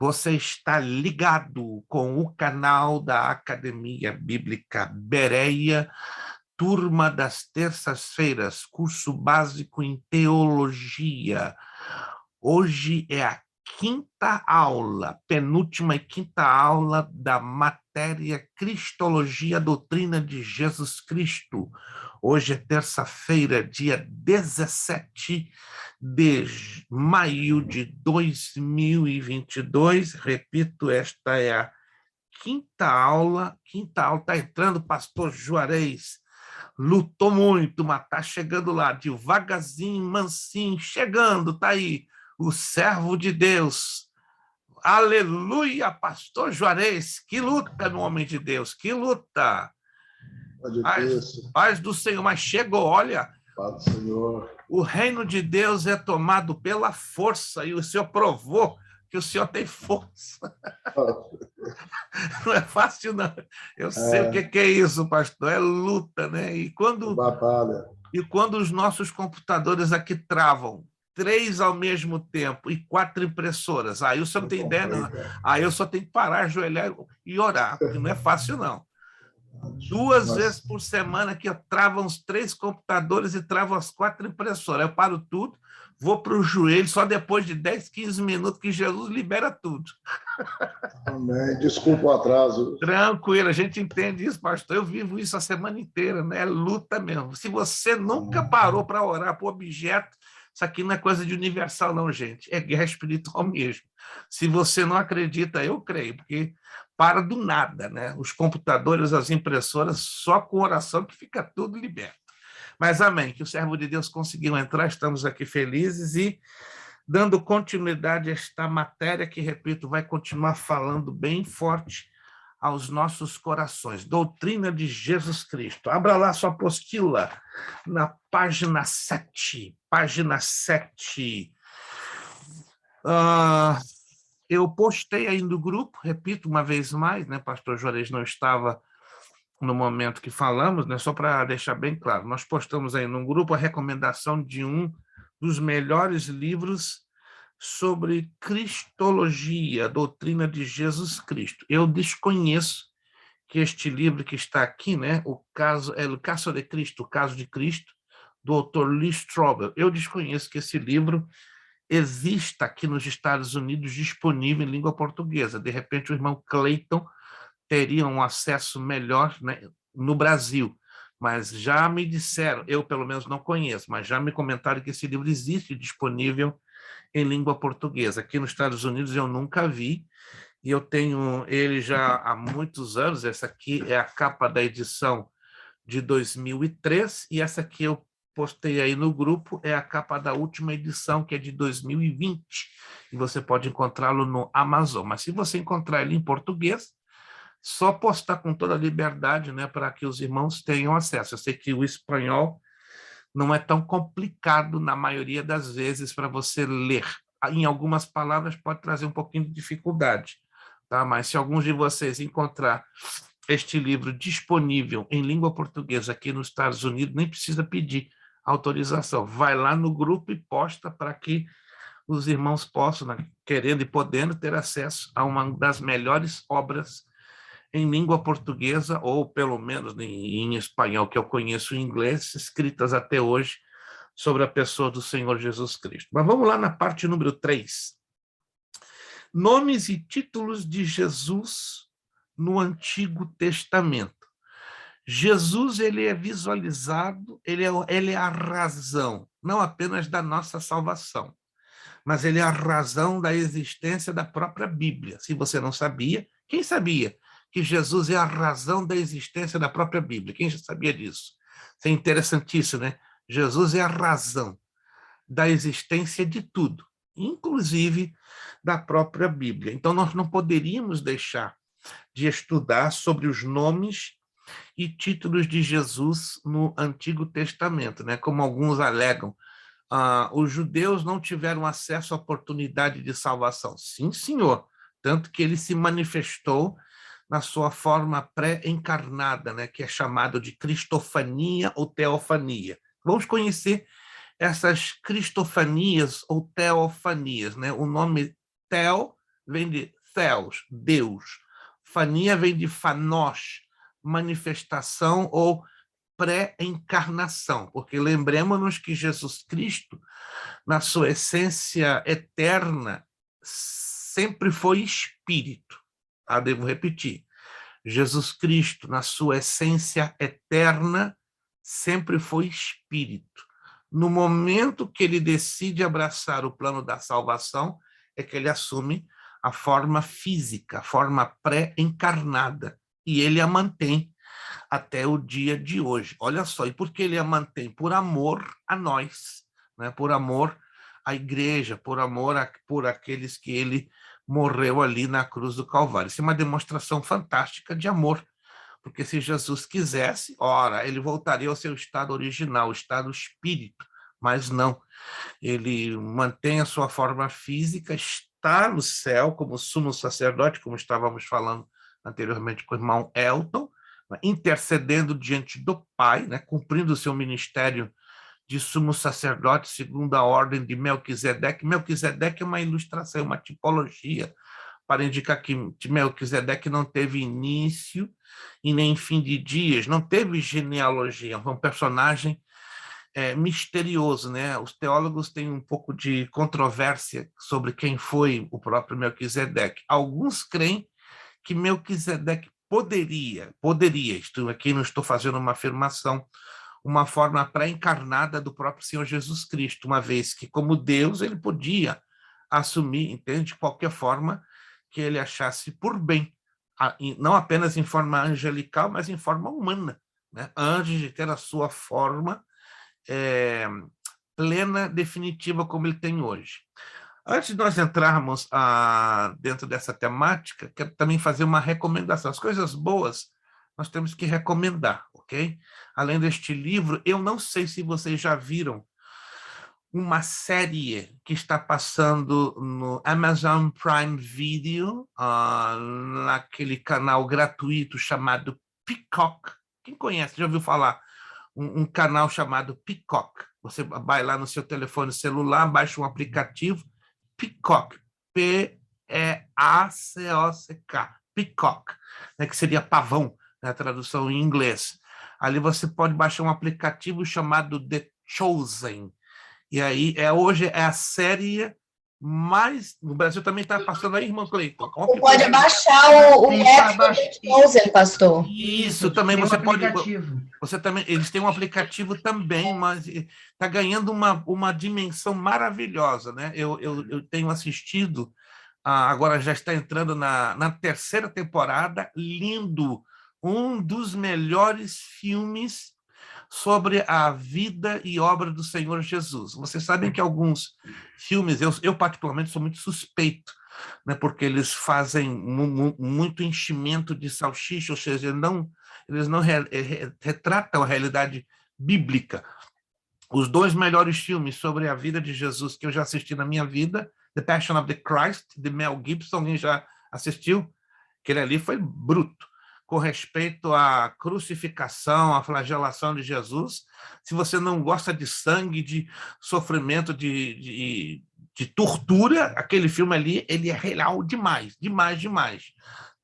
Você está ligado com o canal da Academia Bíblica Bereia, turma das terças-feiras, curso básico em teologia. Hoje é a quinta aula, penúltima e quinta aula da matéria Cristologia, Doutrina de Jesus Cristo. Hoje é terça-feira, dia 17 de maio de 2022. Repito, esta é a quinta aula. Está entrando, pastor Juarez. Lutou muito, mas está chegando lá, devagarzinho, mansinho, chegando, está aí, o servo de Deus. Aleluia, pastor Juarez, que luta, meu homem de Deus, que luta. Paz do Senhor, mas chegou, olha. Paz do Senhor. O reino de Deus é tomado pela força, e o Senhor provou que o Senhor tem força. Não é fácil, não. Eu sei o que é isso, pastor, é luta, né? E quando os nossos computadores aqui travam, 3 ao mesmo tempo e 4 impressoras, aí o senhor não tem ideia, não. Aí eu só tenho que parar, ajoelhar e orar, porque não é fácil, não. 2 vezes por semana que travam os 3 computadores e travam as 4 impressoras. Eu paro tudo, vou para o joelho, só depois de 10, 15 minutos que Jesus libera tudo. Amém. Desculpa o atraso. Tranquilo, a gente entende isso, pastor. Eu vivo isso a semana inteira, né? É luta mesmo. Se você nunca parou para orar por objeto, isso aqui não é coisa de universal, não, gente. É guerra espiritual mesmo. Se você não acredita, eu creio, porque para do nada, né? Os computadores, as impressoras, só com oração que fica tudo liberto. Mas amém, que o servo de Deus conseguiu entrar, estamos aqui felizes e dando continuidade a esta matéria que, repito, vai continuar falando bem forte aos nossos corações. Doutrina de Jesus Cristo. Abra lá sua apostila na página 7. Página 7. Eu postei aí no grupo, repito uma vez mais, né? Pastor Juarez não estava no momento que falamos, né? Só para deixar bem claro, nós postamos aí no grupo a recomendação de um dos melhores livros sobre cristologia, doutrina de Jesus Cristo. Eu desconheço que este livro que está aqui, né, o caso de Cristo, o caso de Cristo, do autor Lee Strobel, eu desconheço que esse livro exista aqui nos Estados Unidos disponível em língua portuguesa. De repente, o irmão Clayton teria um acesso melhor, né, no Brasil. Mas já me disseram, eu pelo menos não conheço, mas já me comentaram que esse livro existe disponível em língua portuguesa. Aqui nos Estados Unidos eu nunca vi, e eu tenho ele já há muitos anos. Essa aqui é a capa da edição de 2003, e essa aqui eu postei aí no grupo, é a capa da última edição, que é de 2020, e você pode encontrá-lo no Amazon. Mas se você encontrar ele em português, só postar com toda a liberdade, né, para que os irmãos tenham acesso. Eu sei que o espanhol não é tão complicado na maioria das vezes para você ler. Em algumas palavras pode trazer um pouquinho de dificuldade, tá? Mas se alguns de vocês encontrar este livro disponível em língua portuguesa aqui nos Estados Unidos, nem precisa pedir autorização. Vai lá no grupo e posta para que os irmãos possam, né, querendo e podendo, ter acesso a uma das melhores obras em língua portuguesa, ou pelo menos em espanhol, que eu conheço em inglês, escritas até hoje sobre a pessoa do Senhor Jesus Cristo. Mas vamos lá na parte número 3. Nomes e títulos de Jesus no Antigo Testamento. Jesus, ele é visualizado, ele é a razão, não apenas da nossa salvação, mas ele é a razão da existência da própria Bíblia. Se você não sabia, quem sabia que Jesus é a razão da existência da própria Bíblia? Quem já sabia disso? Isso é interessantíssimo, né? Jesus é a razão da existência de tudo, inclusive da própria Bíblia. Então, nós não poderíamos deixar de estudar sobre os nomes e títulos de Jesus no Antigo Testamento, né? Como alguns alegam, os judeus não tiveram acesso à oportunidade de salvação. Sim, senhor. Tanto que ele se manifestou na sua forma pré-encarnada, né, que é chamado de cristofania ou teofania. Vamos conhecer essas cristofanias ou teofanias, né? O nome teo, vem de theos, Deus. Fania vem de phanos, manifestação ou pré-encarnação, porque lembremos-nos que Jesus Cristo, na sua essência eterna, sempre foi espírito. Devo repetir. Jesus Cristo, na sua essência eterna, sempre foi espírito. No momento que ele decide abraçar o plano da salvação, é que ele assume a forma física, a forma pré-encarnada, e ele a mantém até o dia de hoje. Olha só, e por que ele a mantém? Por amor a nós, né? Por amor à igreja, por amor por aqueles que ele morreu ali na cruz do Calvário. Isso é uma demonstração fantástica de amor, porque se Jesus quisesse, ora, ele voltaria ao seu estado original, o estado espírito, mas não. Ele mantém a sua forma física, está no céu como sumo sacerdote, como estávamos falando anteriormente com o irmão Elton, intercedendo diante do Pai, né, cumprindo o seu ministério de sumo sacerdote segundo a ordem de Melquisedeque. Melquisedeque é uma ilustração, uma tipologia para indicar que Melquisedeque não teve início e nem fim de dias, não teve genealogia, é um personagem misterioso, né? Os teólogos têm um pouco de controvérsia sobre quem foi o próprio Melquisedeque. Alguns creem que Melquisedeque poderia, aqui não estou fazendo uma afirmação, uma forma pré-encarnada do próprio Senhor Jesus Cristo, uma vez que, como Deus, ele podia assumir, entende, de qualquer forma que ele achasse por bem, não apenas em forma angelical, mas em forma humana, né? Antes de ter a sua forma plena, definitiva, como ele tem hoje. Antes de nós entrarmos dentro dessa temática, quero também fazer uma recomendação. As coisas boas nós temos que recomendar, ok? Além deste livro, eu não sei se vocês já viram uma série que está passando no Amazon Prime Video, naquele canal gratuito chamado Peacock. Quem conhece, já ouviu falar? Um canal chamado Peacock. Você vai lá no seu telefone celular, baixa um aplicativo, Peacock, P-E-A-C-O-C-K, Peacock, né, que seria pavão, né, a tradução em inglês. Ali você pode baixar um aplicativo chamado The Chosen. E aí, hoje é a série mais... No Brasil também está passando aí, irmão Cleiton. Você pode baixar o app do The Chosen, pastor. Isso, também você pode... Você também, eles têm um aplicativo também, mas está ganhando uma dimensão maravilhosa, né? Eu tenho assistido, agora já está entrando na terceira temporada, lindo, um dos melhores filmes sobre a vida e obra do Senhor Jesus. Vocês sabem que alguns filmes, eu particularmente sou muito suspeito, né, porque eles fazem muito enchimento de salsicha, ou seja, eles não retratam a realidade bíblica. Os dois melhores filmes sobre a vida de Jesus que eu já assisti na minha vida, The Passion of the Christ, de Mel Gibson, alguém já assistiu? Aquele ali foi bruto, com respeito à crucificação, à flagelação de Jesus. Se você não gosta de sangue, de sofrimento, de tortura, aquele filme ali, ele é real demais, demais,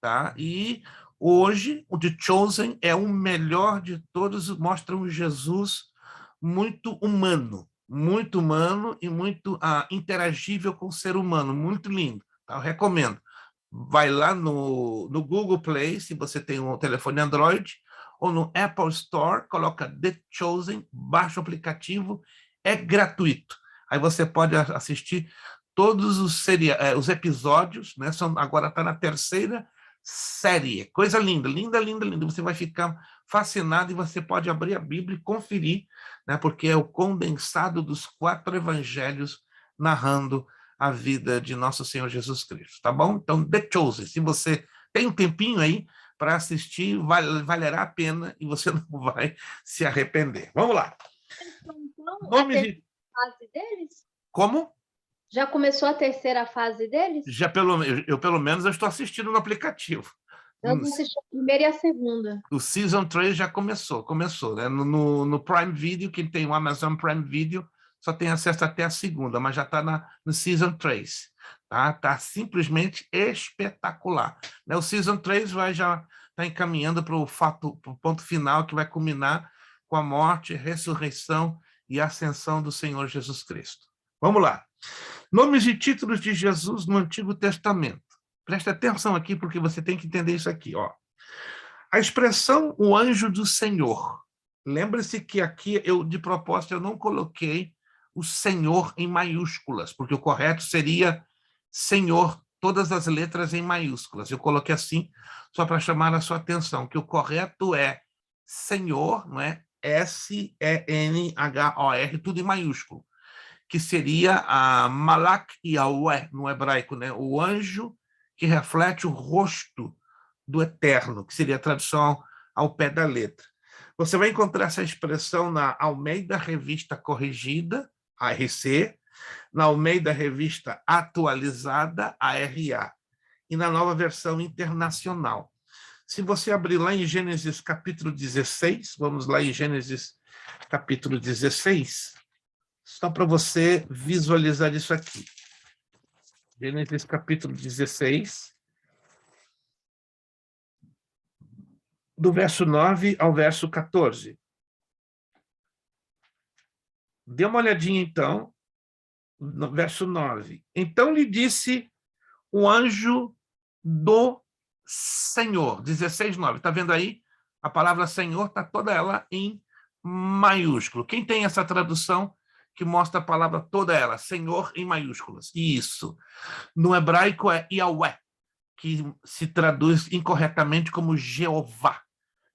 tá? E hoje, o The Chosen é o melhor de todos, mostra um Jesus muito humano e muito interagível com o ser humano, muito lindo, tá? Eu recomendo. Vai lá no Google Play, se você tem um telefone Android, ou no Apple Store, coloca The Chosen, baixa o aplicativo, é gratuito. Aí você pode assistir todos os episódios, né? Agora está na terceira série. Coisa linda. Você vai ficar fascinado e você pode abrir a Bíblia e conferir, né? Porque é o condensado dos 4 evangelhos narrando a vida de nosso Senhor Jesus Cristo, tá bom? Então, The Chosen, se você tem um tempinho aí para assistir, valerá a pena e você não vai se arrepender. Vamos lá. Então, Nome de... fase deles? Como? Já começou a terceira fase deles? Já pelo menos eu estou assistindo no aplicativo. Eu assisti a primeira e a segunda. O Season 3 já começou, né? No Prime Video, quem tem o Amazon Prime Video, só tem acesso até a segunda, mas já está no Season 3. Tá simplesmente espetacular. O Season 3 já está encaminhando para o ponto final, que vai culminar com a morte, ressurreição e ascensão do Senhor Jesus Cristo. Vamos lá. Nomes e títulos de Jesus no Antigo Testamento. Preste atenção aqui, porque você tem que entender isso aqui. A expressão o anjo do Senhor. Lembre-se que aqui, de propósito, eu não coloquei o Senhor em maiúsculas, porque o correto seria Senhor, todas as letras em maiúsculas. Eu coloquei assim, só para chamar a sua atenção, que o correto é Senhor, não é? S-E-N-H-O-R, tudo em maiúsculo, que seria a Malak Yahweh, no hebraico, né? O anjo que reflete o rosto do Eterno, que seria a tradução ao pé da letra. Você vai encontrar essa expressão na Almeida Revista Corrigida, ARC, na Almeida Revista Atualizada, ARA, e na Nova Versão Internacional. Se você abrir lá em Gênesis capítulo 16, vamos lá em Gênesis capítulo 16, só para você visualizar isso aqui. Gênesis capítulo 16, do verso 9 ao verso 14. Dê uma olhadinha, então, no verso 9. Então lhe disse o anjo do Senhor. 16, 9. Está vendo aí? A palavra Senhor está toda ela em maiúsculo. Quem tem essa tradução que mostra a palavra toda ela? Senhor em maiúsculas. Isso. No hebraico é Yahweh, que se traduz incorretamente como Jeová.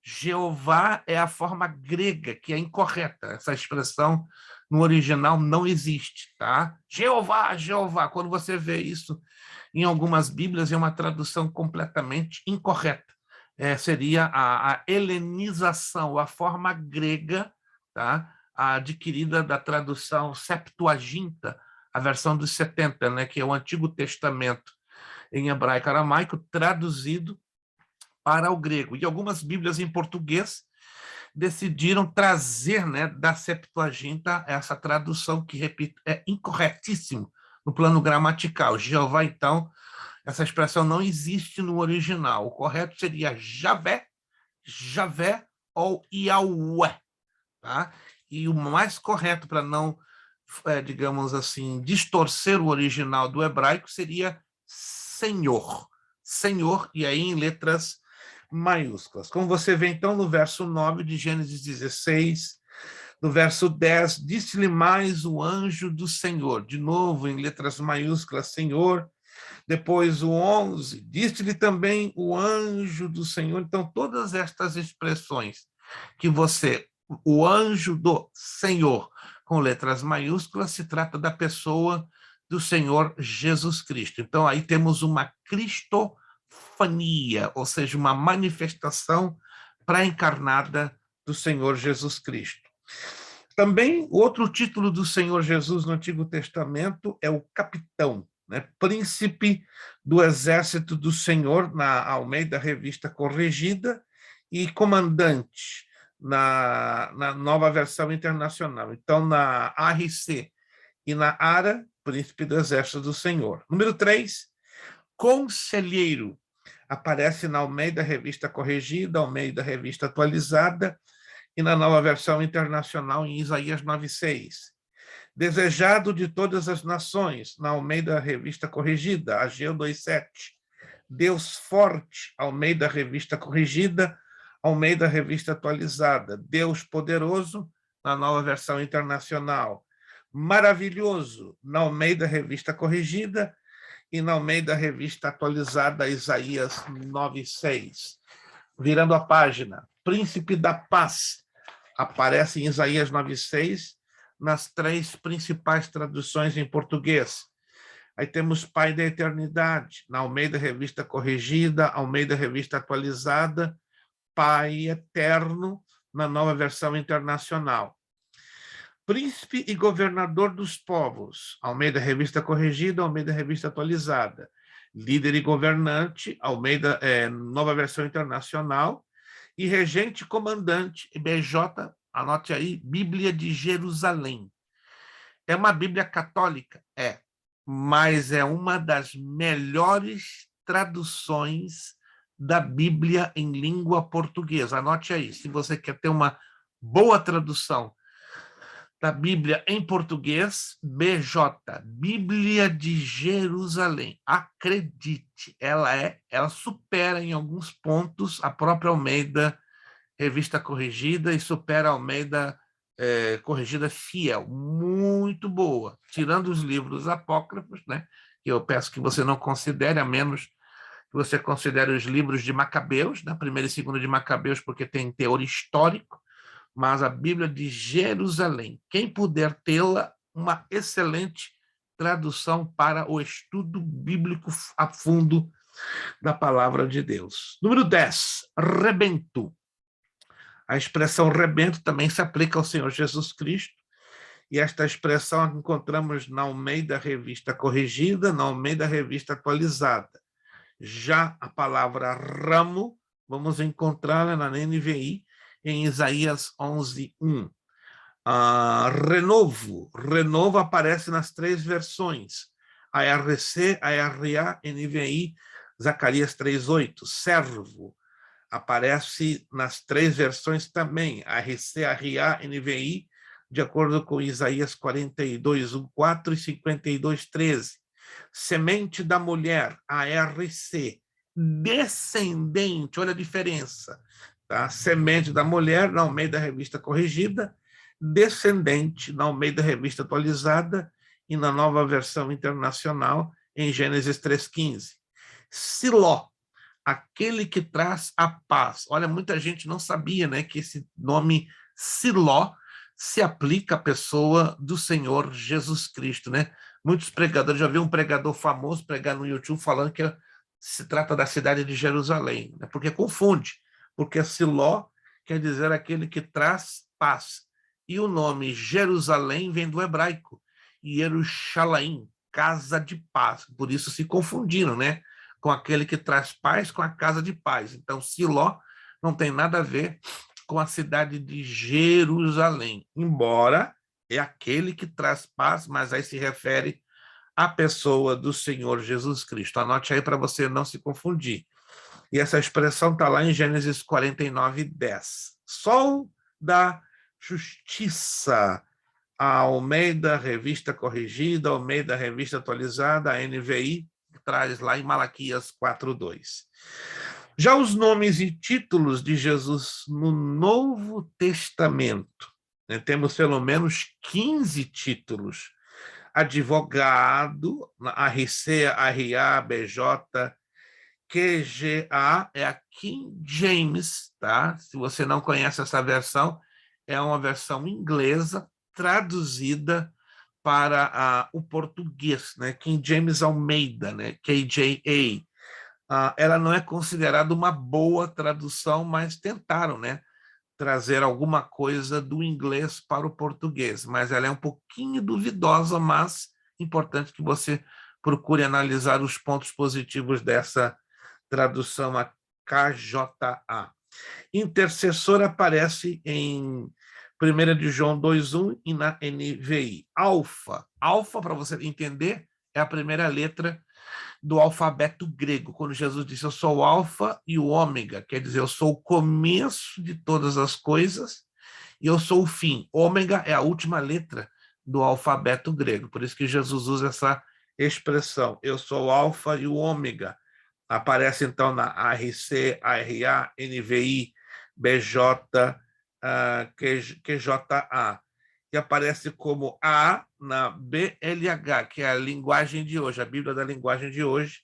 Jeová é a forma grega, que é incorreta. Essa expressão no original não existe, tá? Jeová, Jeová. Quando você vê isso em algumas Bíblias, é uma tradução completamente incorreta. Seria a helenização, a forma grega, tá? Adquirida da tradução Septuaginta, a versão dos 70, né? Que é o Antigo Testamento em hebraico aramaico, traduzido para o grego. E algumas Bíblias em português decidiram trazer, né, da Septuaginta essa tradução que, repito, é incorretíssimo no plano gramatical. Jeová, então, essa expressão não existe no original. O correto seria Javé, Javé ou Yahweh. Tá? E o mais correto, para não, digamos assim, distorcer o original do hebraico, seria Senhor. Senhor, e aí em letras maiúsculas. Como você vê, então, no verso 9 de Gênesis 16, no verso 10, disse-lhe mais o anjo do Senhor, de novo em letras maiúsculas, Senhor. Depois o 11, disse-lhe também o anjo do Senhor. Então, todas estas expressões que o anjo do Senhor, com letras maiúsculas, se trata da pessoa do Senhor Jesus Cristo. Então, aí temos uma cristofania, ou seja, uma manifestação pré-encarnada do Senhor Jesus Cristo. Também, outro título do Senhor Jesus no Antigo Testamento é o capitão, né? Príncipe do exército do Senhor, na Almeida Revista Corrigida, e comandante, na Nova Versão Internacional. Então, na ARC e na ARA, príncipe do exército do Senhor. Número 3, conselheiro. Aparece na Almeida Revista Corrigida, Almeida Revista Atualizada e na Nova Versão Internacional em Isaías 9:6. Desejado de todas as nações, na Almeida Revista Corrigida, Ageu 2:7. Deus forte, Almeida Revista Corrigida, Almeida Revista Atualizada. Deus poderoso, na Nova Versão Internacional. Maravilhoso, na Almeida Revista Corrigida e na Almeida Revista Atualizada, Isaías 9:6. Virando a página, Príncipe da Paz, aparece em Isaías 9:6, nas 3 principais traduções em português. Aí temos Pai da Eternidade, na Almeida Revista Corrigida, Almeida Revista Atualizada, Pai Eterno, na Nova Versão Internacional. Príncipe e Governador dos Povos, Almeida Revista Corrigida, Almeida Revista Atualizada. Líder e Governante, Almeida, Nova Versão Internacional. E Regente Comandante, BJ, anote aí, Bíblia de Jerusalém. É uma Bíblia católica? É. mas é uma das melhores traduções da Bíblia em língua portuguesa. Anote aí, se você quer ter uma boa tradução da Bíblia em português, BJ, Bíblia de Jerusalém. Acredite, ela supera em alguns pontos a própria Almeida Revista Corrigida e supera a Almeida Corrigida Fiel. Muito boa. Tirando os livros apócrifos, né? Que eu peço que você não considere, a menos que você considere os livros de Macabeus, né? Primeiro e segundo de Macabeus, porque tem teor histórico, mas a Bíblia de Jerusalém. Quem puder tê-la, uma excelente tradução para o estudo bíblico a fundo da palavra de Deus. Número 10, rebento. A expressão rebento também se aplica ao Senhor Jesus Cristo, e esta expressão a encontramos na Almeida Revista Corrigida, na Almeida Revista Atualizada. Já a palavra ramo, vamos encontrá-la na NVI, em Isaías 11:1. Renovo aparece nas 3 versões, ARC, ARA, NVI, Zacarias 3:8. Servo aparece nas 3 versões também, ARC, ARA, NVI, de acordo com Isaías 42:1-4 e 52:13. Semente da mulher, ARC. Descendente, olha a diferença. Tá? Semente da mulher, na Almeida Revista Corrigida, descendente, na Almeida Revista Atualizada e na Nova Versão Internacional, em Gênesis 3:15. Siló, aquele que traz a paz. Olha, muita gente não sabia, né, que esse nome Siló se aplica à pessoa do Senhor Jesus Cristo, né? Muitos pregadores, já vi um pregador famoso pregar no YouTube falando que se trata da cidade de Jerusalém, né? Porque confunde, porque Siló quer dizer aquele que traz paz. E o nome Jerusalém vem do hebraico, Yerushalayim, casa de paz. Por isso se confundiram, né? Com aquele que traz paz, com a casa de paz. Então, Siló não tem nada a ver com a cidade de Jerusalém, embora é aquele que traz paz, mas aí se refere à pessoa do Senhor Jesus Cristo. Anote aí para você não se confundir. E essa expressão está lá em Gênesis 49:10. Sol da justiça. A Almeida Revista Corrigida, a Almeida Revista Atualizada, a NVI, traz lá em Malaquias 4:2. Já os nomes e títulos de Jesus no Novo Testamento, né, temos pelo menos 15 títulos. Advogado, ARC, ARA, BJ, QGA, é a King James, tá? Se você não conhece essa versão, é uma versão inglesa traduzida para o português, né? King James Almeida, né? KJA. Ela não é considerada uma boa tradução, mas tentaram, né, trazer alguma coisa do inglês para o português, mas ela é um pouquinho duvidosa, mas importante que você procure analisar os pontos positivos dessa tradução, a KJA. Intercessor aparece em 1 de João 2:1 e na NVI. Alfa, para você entender, é a primeira letra do alfabeto grego, quando Jesus disse, eu sou o alfa e o ômega, quer dizer, eu sou o começo de todas as coisas e eu sou o fim. Ômega é a última letra do alfabeto grego, por isso que Jesus usa essa expressão, eu sou o alfa e o ômega. Aparece então na ARC, ARA, NVI, BJ, QJA. E aparece como A na BLH, que é a linguagem de hoje, a Bíblia da linguagem de hoje,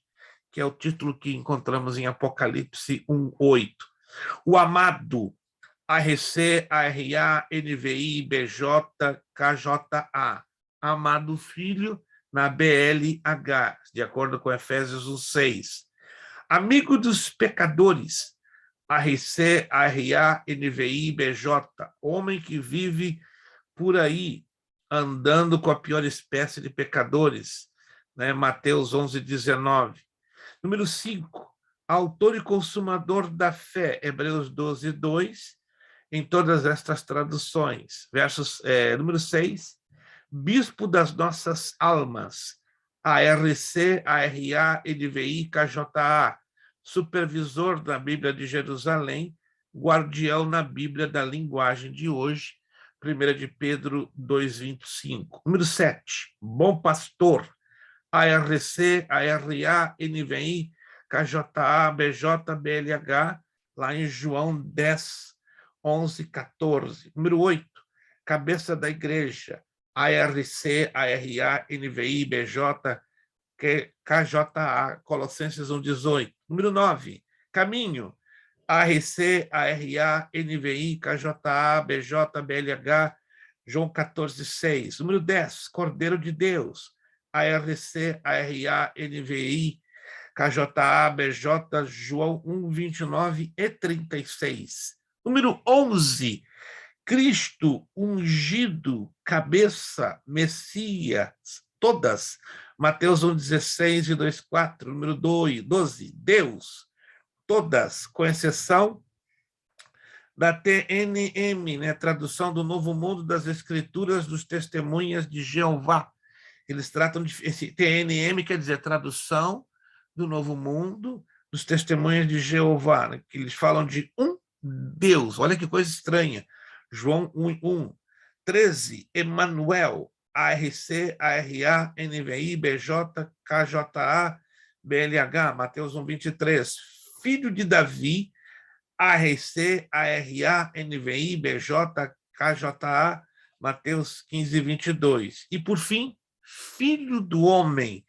que é o título que encontramos em Apocalipse 1:8. O amado, ARC, ARA, NVI, BJ, KJA. Amado filho na BLH, de acordo com Efésios 1:6. Amigo dos pecadores, ARC, ARA, NVI, BJ. Homem que vive por aí, andando com a pior espécie de pecadores, né? Mateus 11:19. Número 5, autor e consumador da fé, Hebreus 12:2, em todas estas traduções. Número 6, bispo das nossas almas, ARC, ARA, NVI, KJA, supervisor da Bíblia de Jerusalém, guardião na Bíblia da linguagem de hoje, 1 de Pedro 2,25. Número 7, bom pastor, ARC, ARA, NVI, KJA, BJ, BLH, lá em João 10, 11, 14. Número 8, cabeça da igreja, ARC, ARA, NVI, BJ, KJA, Colossenses 1, 18. Número 9, caminho, ARC, ARA, NVI, KJA, BJ, BLH, João 14, 6. Número 10, Cordeiro de Deus, ARC, ARA, NVI, KJA, BJ, João 1, 29 e 36. Número 11, Cristo ungido, cabeça, Messias, todas, Mateus 1, 16 e 2, 4. Número 12, Deus, todas, com exceção da TNM, né, Tradução do Novo Mundo das Escrituras dos Testemunhas de Jeová. Eles tratam de... Esse TNM quer dizer Tradução do Novo Mundo dos Testemunhas de Jeová, né, que eles falam de um Deus. Olha que coisa estranha. João 1, 1. 13, Emanuel, ARC, ARA, NVI, BJ, KJA, BLH, Mateus 1, 23. Filho de Davi, ARC, ARA, NVI, BJ, KJA, Mateus 15, 22. E, por fim, filho do homem,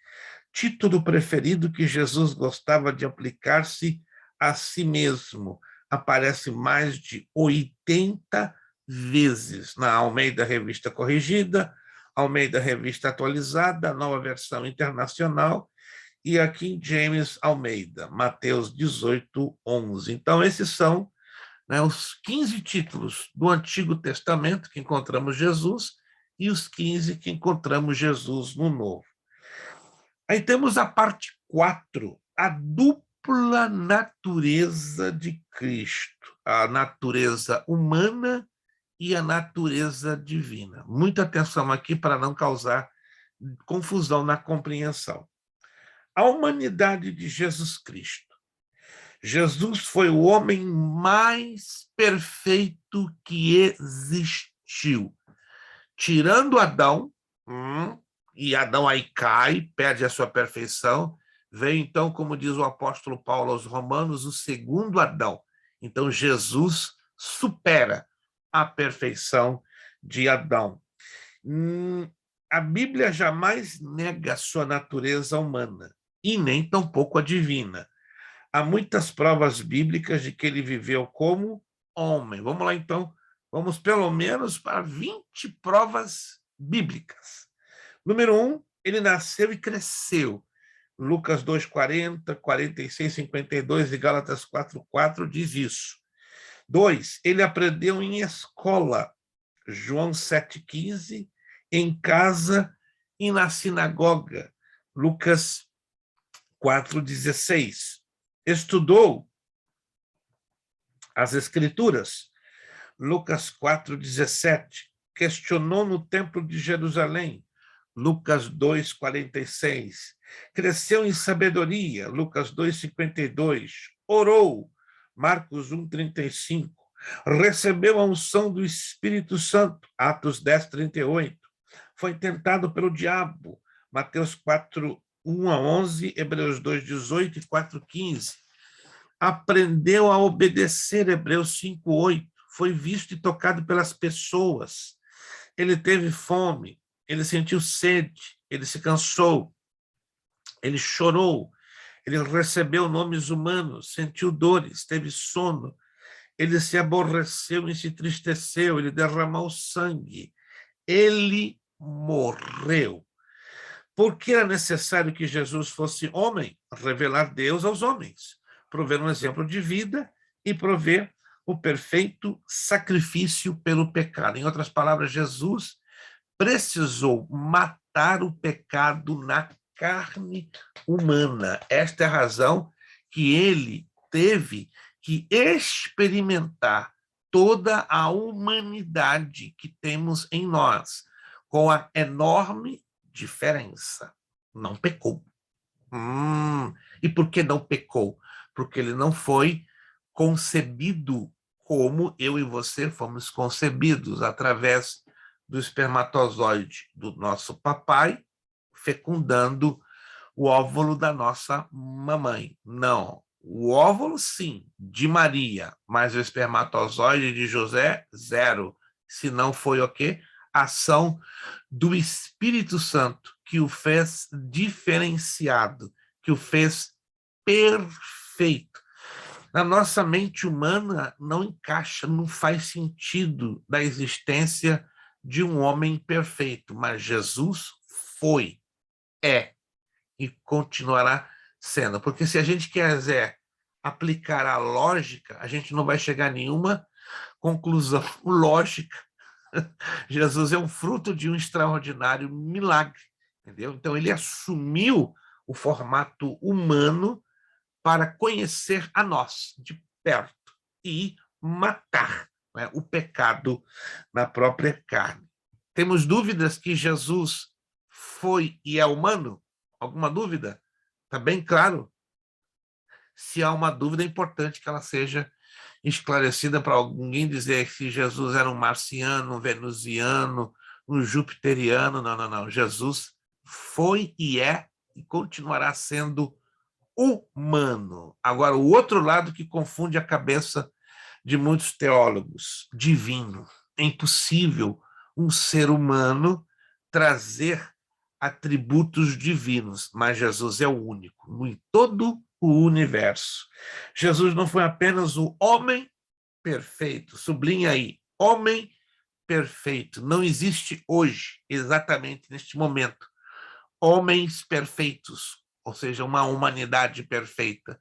título preferido que Jesus gostava de aplicar-se a si mesmo. Aparece mais de 80 vezes na Almeida Revista Corrigida, Almeida Revista Atualizada, Nova Versão Internacional, e aqui em James Almeida, Mateus 18, 11. Então, esses são, né, os 15 títulos do Antigo Testamento que encontramos Jesus e os 15 que encontramos Jesus no Novo. Aí temos a parte 4, a dupla natureza de Cristo, a natureza humana e a natureza divina. Muita atenção aqui para não causar confusão na compreensão. A humanidade de Jesus Cristo. Jesus foi o homem mais perfeito que existiu. Tirando Adão, e Adão aí cai, perde a sua perfeição, vem então, como diz o apóstolo Paulo aos Romanos, o segundo Adão. Então Jesus supera a perfeição de Adão. A Bíblia jamais nega a sua natureza humana, e nem tampouco a divina. Há muitas provas bíblicas de que ele viveu como homem. Vamos lá, então. Vamos pelo menos para 20 provas bíblicas. Número 1, ele nasceu e cresceu. Lucas 2, 40, 46, 52 e Gálatas 4, 4 diz isso. 2, ele aprendeu em escola. João 7, 15, em casa e na sinagoga. Lucas 4,16. Estudou as Escrituras. Lucas 4,17. Questionou no Templo de Jerusalém. Lucas 2,46. Cresceu em sabedoria. Lucas 2,52. Orou. Marcos 1,35. Recebeu a unção do Espírito Santo. Atos 10,38. Foi tentado pelo diabo. Mateus 4, 1 a 11, Hebreus 2, 18 e 4, 15. Aprendeu a obedecer, Hebreus 5, 8. Foi visto e tocado pelas pessoas. Ele teve fome, ele sentiu sede, ele se cansou, ele chorou, ele recebeu nomes humanos, sentiu dores, teve sono, ele se aborreceu e se entristeceu, ele derramou sangue, ele morreu. Porque era necessário que Jesus fosse homem, revelar Deus aos homens, prover um exemplo de vida e prover o perfeito sacrifício pelo pecado. Em outras palavras, Jesus precisou matar o pecado na carne humana. Esta é a razão que ele teve que experimentar toda a humanidade que temos em nós, com a enorme diferença. não pecou. E por que não pecou? Porque ele não foi concebido como eu e você fomos concebidos, através do espermatozoide do nosso papai, fecundando o óvulo da nossa mamãe. Não. O óvulo, sim, de Maria, mas o espermatozoide de José, zero. Se não foi o quê? Ação do Espírito Santo, que o fez diferenciado, que o fez perfeito. Na nossa mente humana não encaixa, não faz sentido da existência de um homem perfeito, mas Jesus foi, é e continuará sendo. Porque se a gente quiser aplicar a lógica, a gente não vai chegar a nenhuma conclusão lógica. Jesus é um fruto de um extraordinário milagre, entendeu? Então ele assumiu o formato humano para conhecer a nós de perto e matar, né, o pecado na própria carne. Temos dúvidas que Jesus foi e é humano? Alguma dúvida? Está bem claro? Se há uma dúvida, é importante que ela seja esclarecida para alguém dizer se Jesus era um marciano, um venusiano, um jupiteriano. Não, não, não. Jesus foi e é e continuará sendo humano. Agora, o outro lado que confunde a cabeça de muitos teólogos, divino. É impossível um ser humano trazer atributos divinos, mas Jesus é o único em todo o universo. Jesus não foi apenas o homem perfeito, sublinha aí, homem perfeito. Não existe hoje, exatamente neste momento, homens perfeitos, ou seja, uma humanidade perfeita.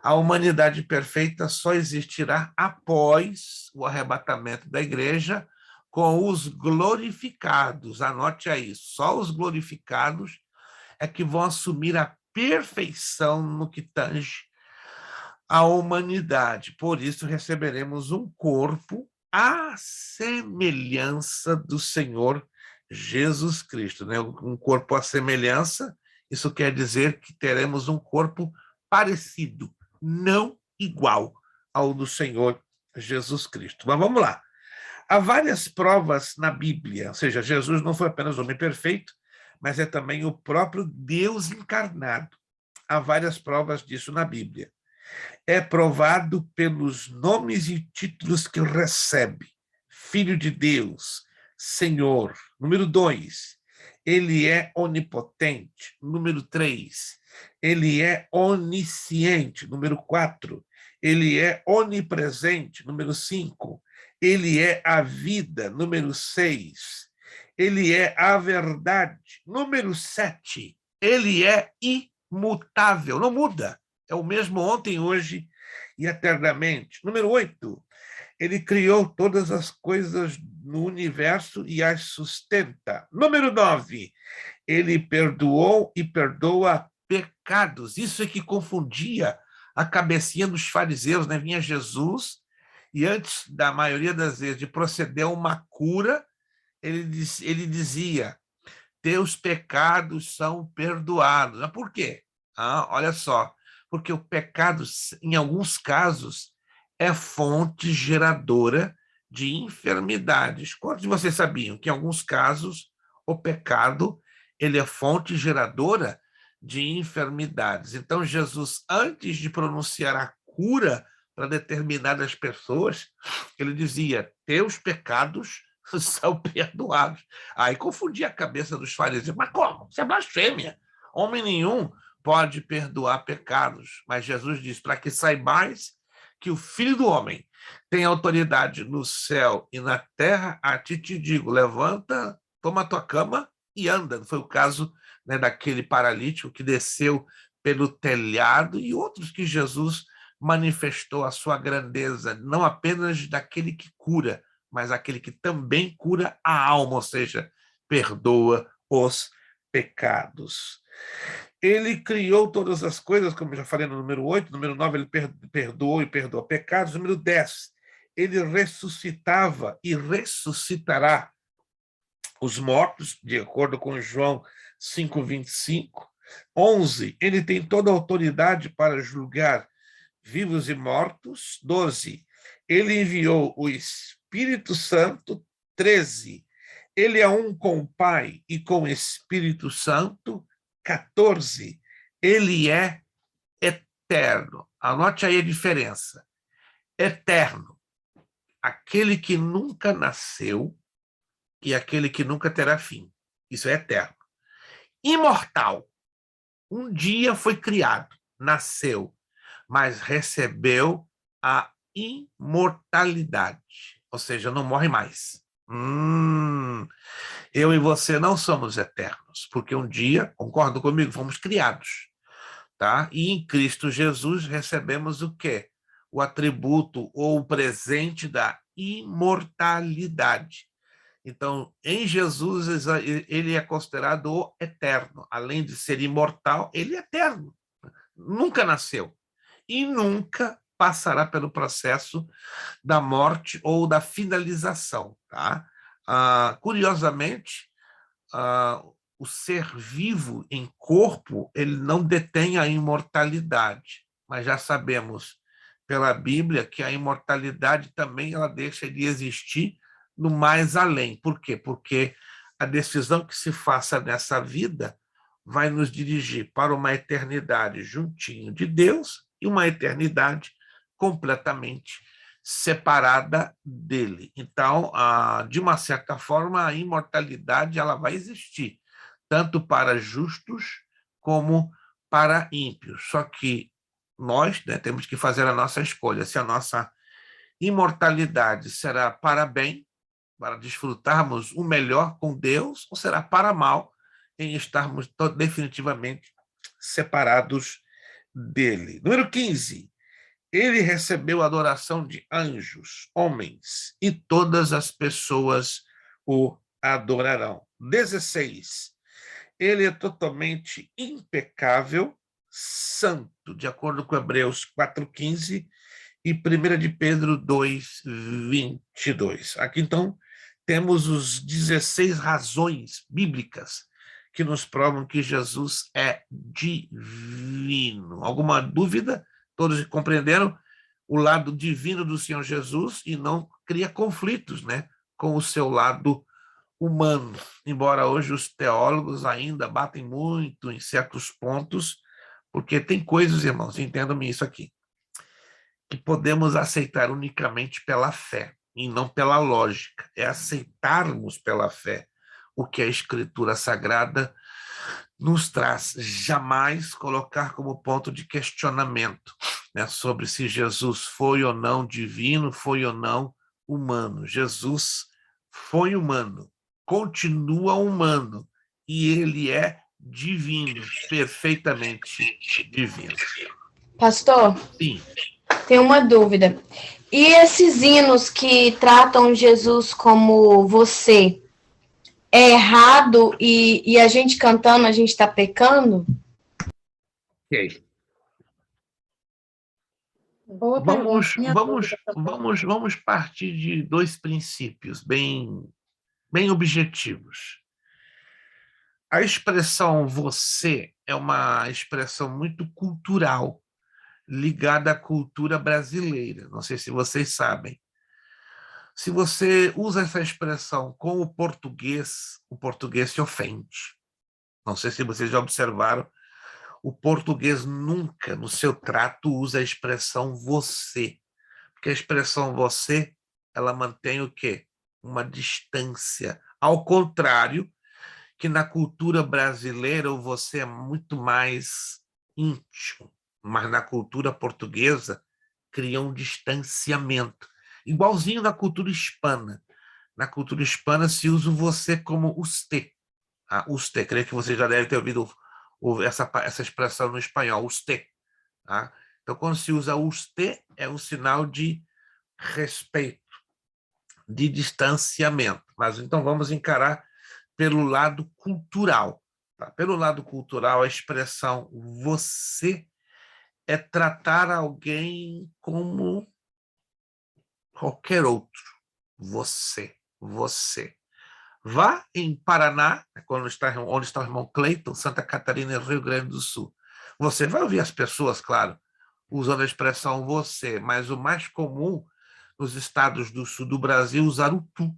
A humanidade perfeita só existirá após o arrebatamento da igreja, com os glorificados. Anote aí, só os glorificados é que vão assumir a perfeição no que tange à humanidade. Por isso receberemos um corpo à semelhança do Senhor Jesus Cristo, né? Um corpo à semelhança, isso quer dizer que teremos um corpo parecido, não igual ao do Senhor Jesus Cristo. Mas vamos lá. Há várias provas na Bíblia, ou seja, Jesus não foi apenas homem perfeito, mas é também o próprio Deus encarnado. Há várias provas disso na Bíblia. É provado pelos nomes e títulos que recebe. Filho de Deus, Senhor. Número 2, ele é onipotente. Número 3, ele é onisciente. Número 4, ele é onipresente. Número 5, ele é a vida. Número 6, ele é a verdade. Número 7, ele é imutável, não muda. É o mesmo ontem, hoje e eternamente. Número 8, ele criou todas as coisas no universo e as sustenta. Número 9, ele perdoou e perdoa pecados. Isso é que confundia a cabecinha dos fariseus, né? Vinha Jesus e antes da maioria das vezes de proceder a uma cura, ele dizia, teus pecados são perdoados. Mas por quê? Olha só, porque o pecado, em alguns casos, é fonte geradora de enfermidades. Quantos de vocês sabiam que, em alguns casos, o pecado ele é fonte geradora de enfermidades? Então, Jesus, antes de pronunciar a cura para determinadas pessoas, ele dizia, teus pecados são perdoados. Aí confundia a cabeça dos fariseus. Mas como? Isso é blasfêmia. Homem nenhum pode perdoar pecados. Mas Jesus diz, para que saibais que o Filho do Homem tem autoridade no céu e na terra, a ti te digo, levanta, toma a tua cama e anda. Foi o caso, né, daquele paralítico que desceu pelo telhado e outros que Jesus manifestou a sua grandeza, não apenas daquele que cura, mas aquele que também cura a alma, ou seja, perdoa os pecados. Ele criou todas as coisas, como eu já falei no número 8, número 9, ele perdoou e perdoa pecados. Número 10, ele ressuscitava e ressuscitará os mortos, de acordo com João 5:25. 11, ele tem toda a autoridade para julgar vivos e mortos. 12, ele enviou o Espírito Santo. 13, ele é um com o Pai e com o Espírito Santo. 14, ele é eterno. Anote aí a diferença. Eterno, aquele que nunca nasceu e aquele que nunca terá fim. Isso é eterno. Imortal, um dia foi criado, nasceu, mas recebeu a imortalidade, ou seja, não morre mais. Eu e você não somos eternos, porque um dia, concordo comigo, fomos criados, tá? E em Cristo Jesus recebemos o quê? O atributo ou o presente da imortalidade. Então, em Jesus, ele é considerado o eterno. Além de ser imortal, ele é eterno. Nunca nasceu e nunca passará pelo processo da morte ou da finalização, tá? Curiosamente, o ser vivo em corpo, ele não detém a imortalidade, mas já sabemos pela Bíblia que a imortalidade também ela deixa de existir no mais além. Por quê? Porque a decisão que se faça nessa vida vai nos dirigir para uma eternidade juntinho de Deus e uma eternidade completamente separada dele. Então, de uma certa forma, a imortalidade ela vai existir, tanto para justos como para ímpios. Só que nós, né, temos que fazer a nossa escolha, se a nossa imortalidade será para bem, para desfrutarmos o melhor com Deus, ou será para mal, em estarmos definitivamente separados dele. Número 15. Ele recebeu a adoração de anjos, homens, e todas as pessoas o adorarão. 16. Ele é totalmente impecável, santo, de acordo com Hebreus 4,15 e 1 de Pedro 2,22. Aqui, então, temos os 16 razões bíblicas que nos provam que Jesus é divino. Alguma dúvida? Todos compreenderam o lado divino do Senhor Jesus e não cria conflitos, né, com o seu lado humano. Embora hoje os teólogos ainda batem muito em certos pontos, porque tem coisas, irmãos, entendam-me isso aqui, que podemos aceitar unicamente pela fé e não pela lógica. É aceitarmos pela fé o que a Escritura Sagrada nos traz, jamais colocar como ponto de questionamento, né, sobre se Jesus foi ou não divino, foi ou não humano. Jesus foi humano, continua humano, e ele é divino, perfeitamente divino. Pastor, Sim. tem uma dúvida. E esses hinos que tratam Jesus como você, é errado e a gente cantando, a gente está pecando? Ok. Boa Vamos, pergunta. Minha vamos, dúvida também. vamos, vamos partir de dois princípios bem objetivos. A expressão você é uma expressão muito cultural, ligada à cultura brasileira. Não sei se vocês sabem. Se você usa essa expressão com o português se ofende. Não sei se vocês já observaram, o português nunca, no seu trato, usa a expressão você. Porque a expressão você, ela mantém o quê? Uma distância. Ao contrário, que na cultura brasileira o você é muito mais íntimo, mas na cultura portuguesa cria um distanciamento. Igualzinho na cultura hispana. Na cultura hispana se usa o você como usted. Usted, creio que você já deve ter ouvido essa expressão no espanhol, usted. Tá? Então, quando se usa usted, é um sinal de respeito, de distanciamento. Mas então vamos encarar pelo lado cultural. Tá? Pelo lado cultural, a expressão você é tratar alguém como qualquer outro. Você. Vá em Paraná, onde está o irmão Cleiton, Santa Catarina e Rio Grande do Sul. Você vai ouvir as pessoas, claro, usando a expressão você, mas o mais comum nos estados do sul do Brasil usar o tu.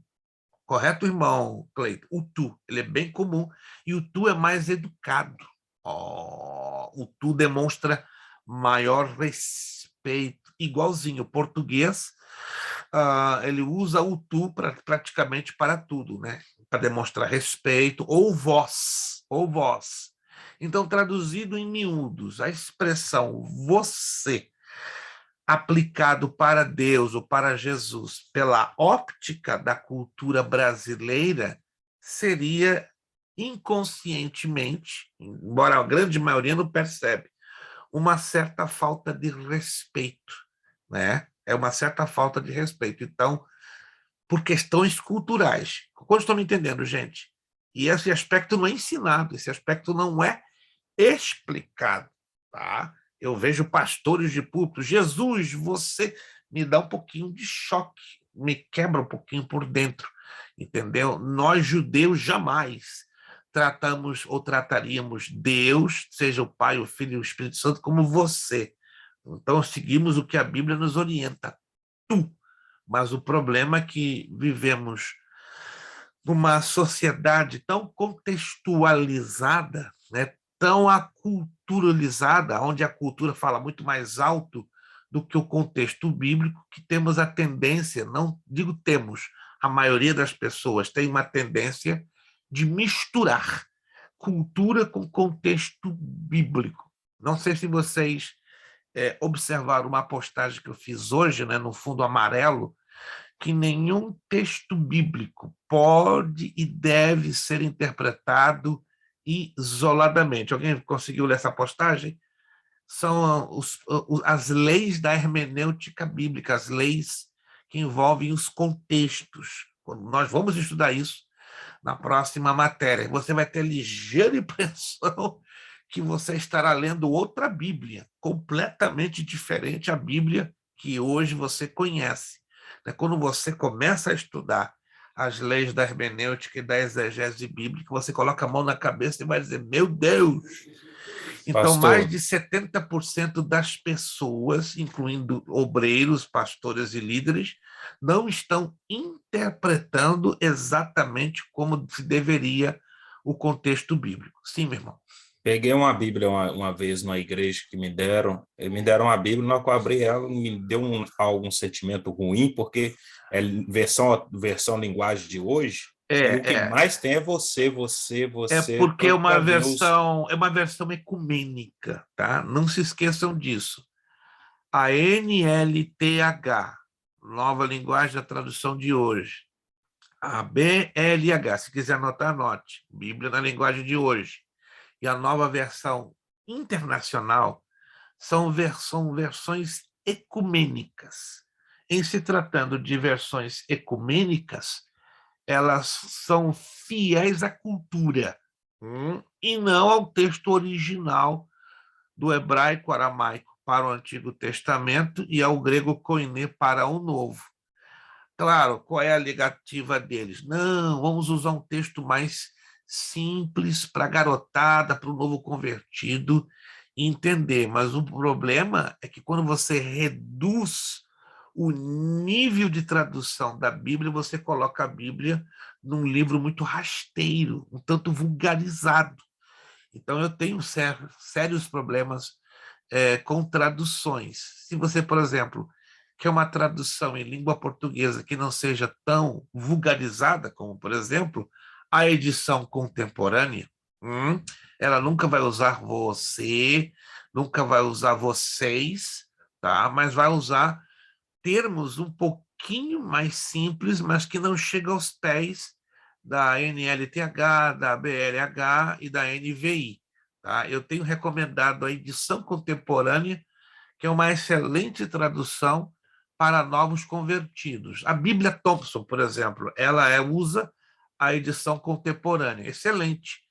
Correto, irmão Cleiton? O tu, ele é bem comum, e o tu é mais educado. O tu demonstra maior respeito, igualzinho. O português, ele usa o tu praticamente para tudo, né? Para demonstrar respeito, ou vós, ou vós. Então, traduzido em miúdos, a expressão você, aplicado para Deus ou para Jesus pela óptica da cultura brasileira, seria inconscientemente, embora a grande maioria não percebe, uma certa falta de respeito, né? É uma certa falta de respeito. Então, por questões culturais. Quando estão me entendendo, gente? E esse aspecto não é ensinado, esse aspecto não é explicado, tá? Eu vejo pastores de púlpito, Jesus, você me dá um pouquinho de choque, me quebra um pouquinho por dentro, entendeu? Nós, judeus, jamais tratamos ou trataríamos Deus, seja o Pai, o Filho e o Espírito Santo, como você. Então, seguimos o que a Bíblia nos orienta, tu. Mas o problema é que vivemos numa sociedade tão contextualizada, né, tão aculturalizada, onde a cultura fala muito mais alto do que o contexto bíblico, que temos a tendência, não digo temos, a maioria das pessoas tem uma tendência de misturar cultura com contexto bíblico. Não sei se vocês observaram uma postagem que eu fiz hoje, né, no fundo amarelo, que nenhum texto bíblico pode e deve ser interpretado isoladamente. Alguém conseguiu ler essa postagem? São as leis da hermenêutica bíblica, as leis que envolvem os contextos. Nós vamos estudar isso na próxima matéria. Você vai ter ligeira impressão que você estará lendo outra Bíblia, completamente diferente à Bíblia que hoje você conhece. Quando você começa a estudar as leis da hermenêutica e da exegese bíblica, você coloca a mão na cabeça e vai dizer, meu Deus! Então, mais de 70% das pessoas, incluindo obreiros, pastores e líderes, não estão interpretando exatamente como se deveria o contexto bíblico. Sim, meu irmão. Peguei uma Bíblia uma vez numa igreja que me deram uma Bíblia, na qual eu abri ela, me deu algum sentimento ruim, porque é versão linguagem de hoje, e o que mais tem é você. É porque é uma versão ecumênica, tá? Não se esqueçam disso. A NLTH, nova linguagem da tradução de hoje. A BLH, se quiser anotar, anote. Bíblia na linguagem de hoje. E a nova versão internacional são versões ecumênicas. Em se tratando de versões ecumênicas, elas são fiéis à cultura e não ao texto original do hebraico aramaico para o Antigo Testamento e ao grego koiné para o Novo. Claro, qual é a negativa deles? Não, vamos usar um texto mais simples para a garotada, para o novo convertido entender. Mas o problema é que quando você reduz o nível de tradução da Bíblia, você coloca a Bíblia num livro muito rasteiro, um tanto vulgarizado. Então, eu tenho sérios problemas com traduções. Se você, por exemplo, quer uma tradução em língua portuguesa que não seja tão vulgarizada, como, por exemplo, a edição contemporânea, ela nunca vai usar você, nunca vai usar vocês, tá? Mas vai usar termos um pouquinho mais simples, mas que não chegam aos pés da NLTH, da BLH e da NVI. Tá? Eu tenho recomendado a edição contemporânea, que é uma excelente tradução para novos convertidos. A Bíblia Thompson, por exemplo, ela usa a edição contemporânea, excelente.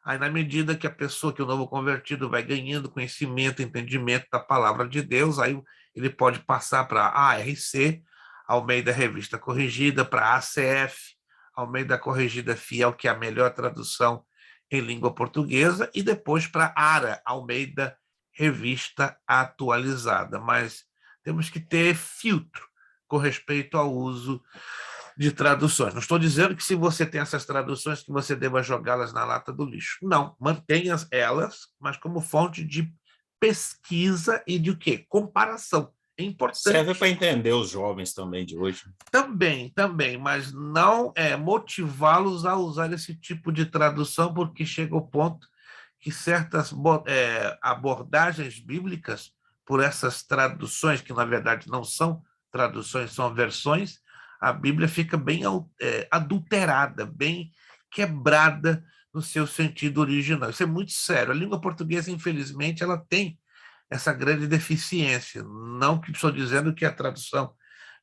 Aí, na medida que a pessoa, que o novo convertido vai ganhando conhecimento, entendimento da palavra de Deus, aí ele pode passar para a ARC, Almeida Revista Corrigida, para a ACF, Almeida Corrigida Fiel, que é a melhor tradução em língua portuguesa, e depois para Ara Almeida Revista Atualizada. Mas temos que ter filtro com respeito ao uso de traduções. Não estou dizendo que se você tem essas traduções que você deva jogá-las na lata do lixo. Não, mantenha elas, mas como fonte de pesquisa e de o quê? Comparação. É importante. Serve para entender os jovens também de hoje. Também, mas não motivá-los a usar esse tipo de tradução, porque chega o ponto que certas abordagens bíblicas, por essas traduções, que na verdade não são traduções, são versões, a Bíblia fica bem adulterada, bem quebrada no seu sentido original. Isso é muito sério. A língua portuguesa, infelizmente, ela tem essa grande deficiência. Não que estou dizendo que a tradução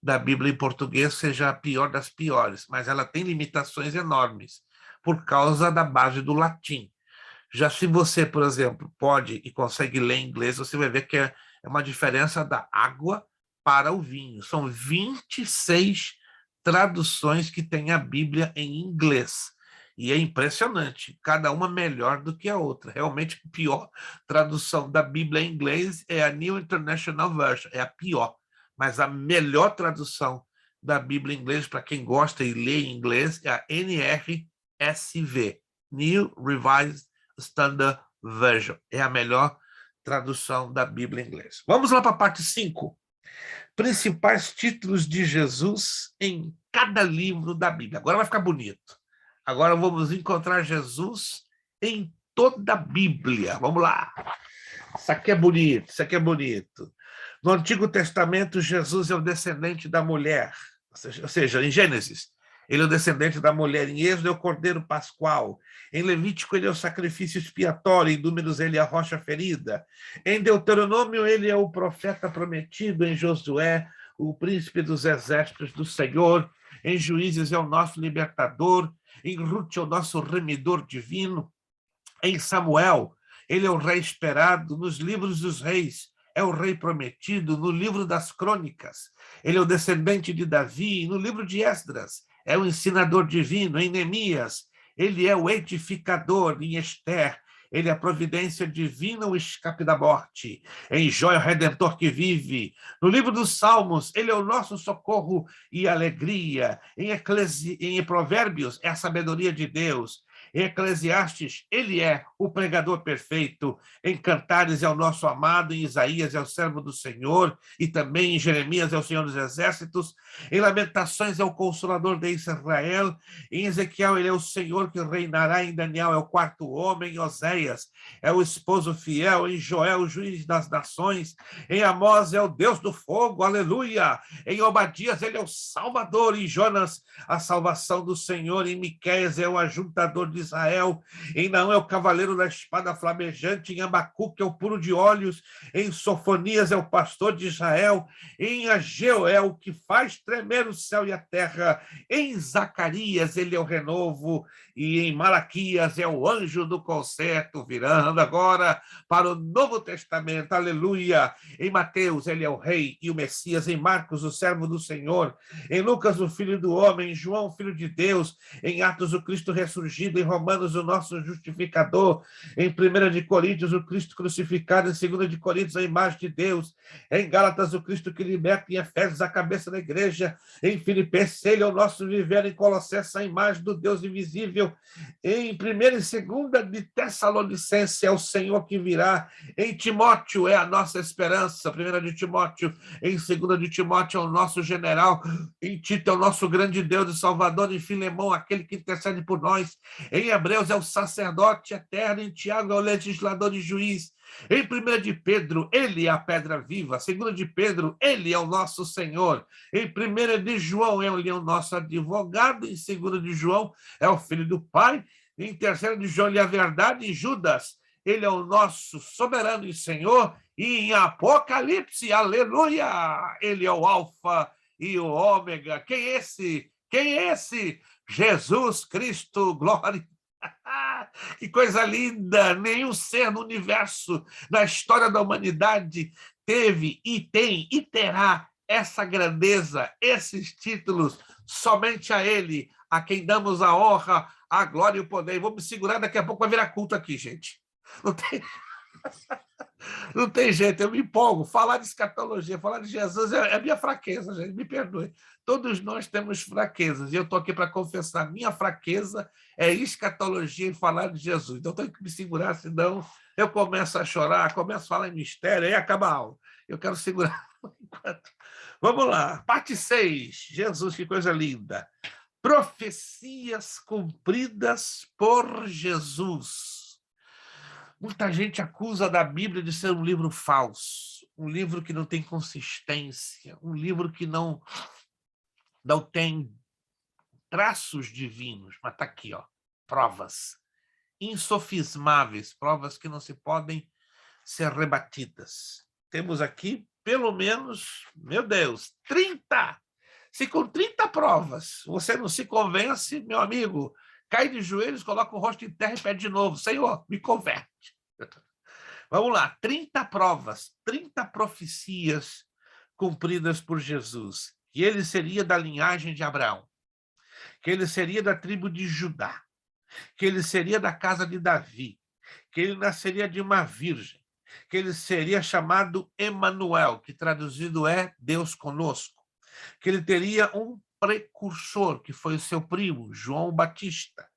da Bíblia em português seja a pior das piores, mas ela tem limitações enormes por causa da base do latim. Já se você, por exemplo, pode e consegue ler em inglês, você vai ver que é uma diferença da água para o vinho. São 26 traduções que tem a Bíblia em inglês. E é impressionante, cada uma melhor do que a outra. Realmente, a pior tradução da Bíblia em inglês é a New International Version, é a pior. Mas a melhor tradução da Bíblia em inglês, para quem gosta e lê em inglês, é a NRSV, New Revised Standard Version. É a melhor tradução da Bíblia em inglês. Vamos lá para a parte 5. Principais títulos de Jesus em cada livro da Bíblia. Agora vai ficar bonito. Agora vamos encontrar Jesus em toda a Bíblia. Vamos lá. Isso aqui é bonito, isso aqui é bonito. No Antigo Testamento, Jesus é o descendente da mulher. Ou seja, em Gênesis, ele é o descendente da mulher. Em Êxodo, é o Cordeiro Pascual. Em Levítico, ele é o sacrifício expiatório. Em Números, ele é a rocha ferida. Em Deuteronômio, ele é o profeta prometido. Em Josué, o príncipe dos exércitos do Senhor. Em Juízes, é o nosso libertador. Em Ruth, é o nosso remidor divino. Em Samuel, ele é o rei esperado. Nos livros dos reis, é o rei prometido. No livro das crônicas, ele é o descendente de Davi. No livro de Esdras, é o ensinador divino. Em Neemias, ele é o edificador. Em Esther, ele é a providência divina, o escape da morte. Em Jó, é o redentor que vive. No livro dos Salmos, ele é o nosso socorro e alegria. Em Provérbios, é a sabedoria de Deus. Em Eclesiastes, ele é o pregador perfeito. Em Cantares, é o nosso amado. Em Isaías, é o servo do Senhor. E também em Jeremias, é o Senhor dos Exércitos. Em Lamentações, é o consolador de Israel. Em Ezequiel, ele é o Senhor que reinará. Em Daniel, é o quarto homem. Em Oséias, é o esposo fiel. Em Joel, o juiz das nações. Em Amós, é o Deus do fogo. Aleluia! Em Obadias, ele é o Salvador. Em Jonas, a salvação do Senhor. Em Miqueias, é o ajuntador de Israel. Em Naão, é o cavaleiro da espada flamejante. Em Abacuque, é o puro de olhos. Em Sofonias, é o pastor de Israel. Em Ageu, é o que faz tremer o céu e a terra. Em Zacarias, ele é o renovo. E em Malaquias, é o anjo do concerto. Virando agora para o Novo Testamento. Aleluia! Em Mateus, ele é o rei e o Messias. Em Marcos, o servo do Senhor. Em Lucas, o filho do homem. Em João, o filho de Deus. Em Atos, o Cristo ressurgido. Em Romanos, o nosso justificador. Em 1 de Coríntios, o Cristo crucificado. Em 2 de Coríntios, a imagem de Deus. Em Gálatas, o Cristo que liberta. Em Efésios, a cabeça da igreja. Em Filipenses, ele é o nosso viver. Em Colossenses, a imagem do Deus invisível. Em 1 e 2 de Tessalonicenses, é o Senhor que virá. Em Timóteo, é a nossa esperança. 1 de Timóteo. Em 2 de Timóteo, é o nosso general. Em Tito, é o nosso grande Deus e Salvador. Em Filemão, aquele que intercede por nós. Em Hebreus, é o sacerdote eterno. Em Tiago, é o legislador e juiz. Em 1 de Pedro, ele é a pedra viva. 2 de Pedro, ele é o nosso Senhor. Em 1 de João, ele é o nosso advogado. Em 2 de João, é o filho do Pai. Em 3 de João, ele é a verdade. Em Judas, ele é o nosso soberano e Senhor. E em Apocalipse, aleluia, ele é o Alfa e o Ômega. Quem é esse? Quem é esse? Jesus Cristo, glória. Que coisa linda! Nenhum ser no universo, na história da humanidade, teve e tem e terá essa grandeza, esses títulos. Somente a ele a quem damos a honra, a glória e o poder. Vou me segurar, daqui a pouco vai virar culto aqui, gente. Não tem, não tem jeito, eu me empolgo. Falar de escatologia, falar de Jesus é minha fraqueza, gente, me perdoe. Todos nós temos fraquezas, e eu estou aqui para confessar, minha fraqueza é escatologia e falar de Jesus. Então, eu tenho que me segurar, senão eu começo a chorar, começo a falar em mistério, aí acaba a aula. Eu quero segurar enquanto. Vamos lá, parte 6. Jesus, que coisa linda. Profecias cumpridas por Jesus. Muita gente acusa da Bíblia de ser um livro falso, um livro que não tem consistência, um livro que não tem traços divinos, mas está aqui, ó, provas insofismáveis, provas que não se podem ser rebatidas. Temos aqui, pelo menos, meu Deus, 30. Se com 30 provas você não se convence, meu amigo, cai de joelhos, coloca o rosto em terra e pede de novo, Senhor, me converte. Vamos lá, 30 provas, 30 profecias cumpridas por Jesus. Que ele seria da linhagem de Abraão, que ele seria da tribo de Judá, que ele seria da casa de Davi, que ele nasceria de uma virgem, que ele seria chamado Emanuel, que traduzido é Deus conosco, que ele teria um precursor, que foi o seu primo, João Batista,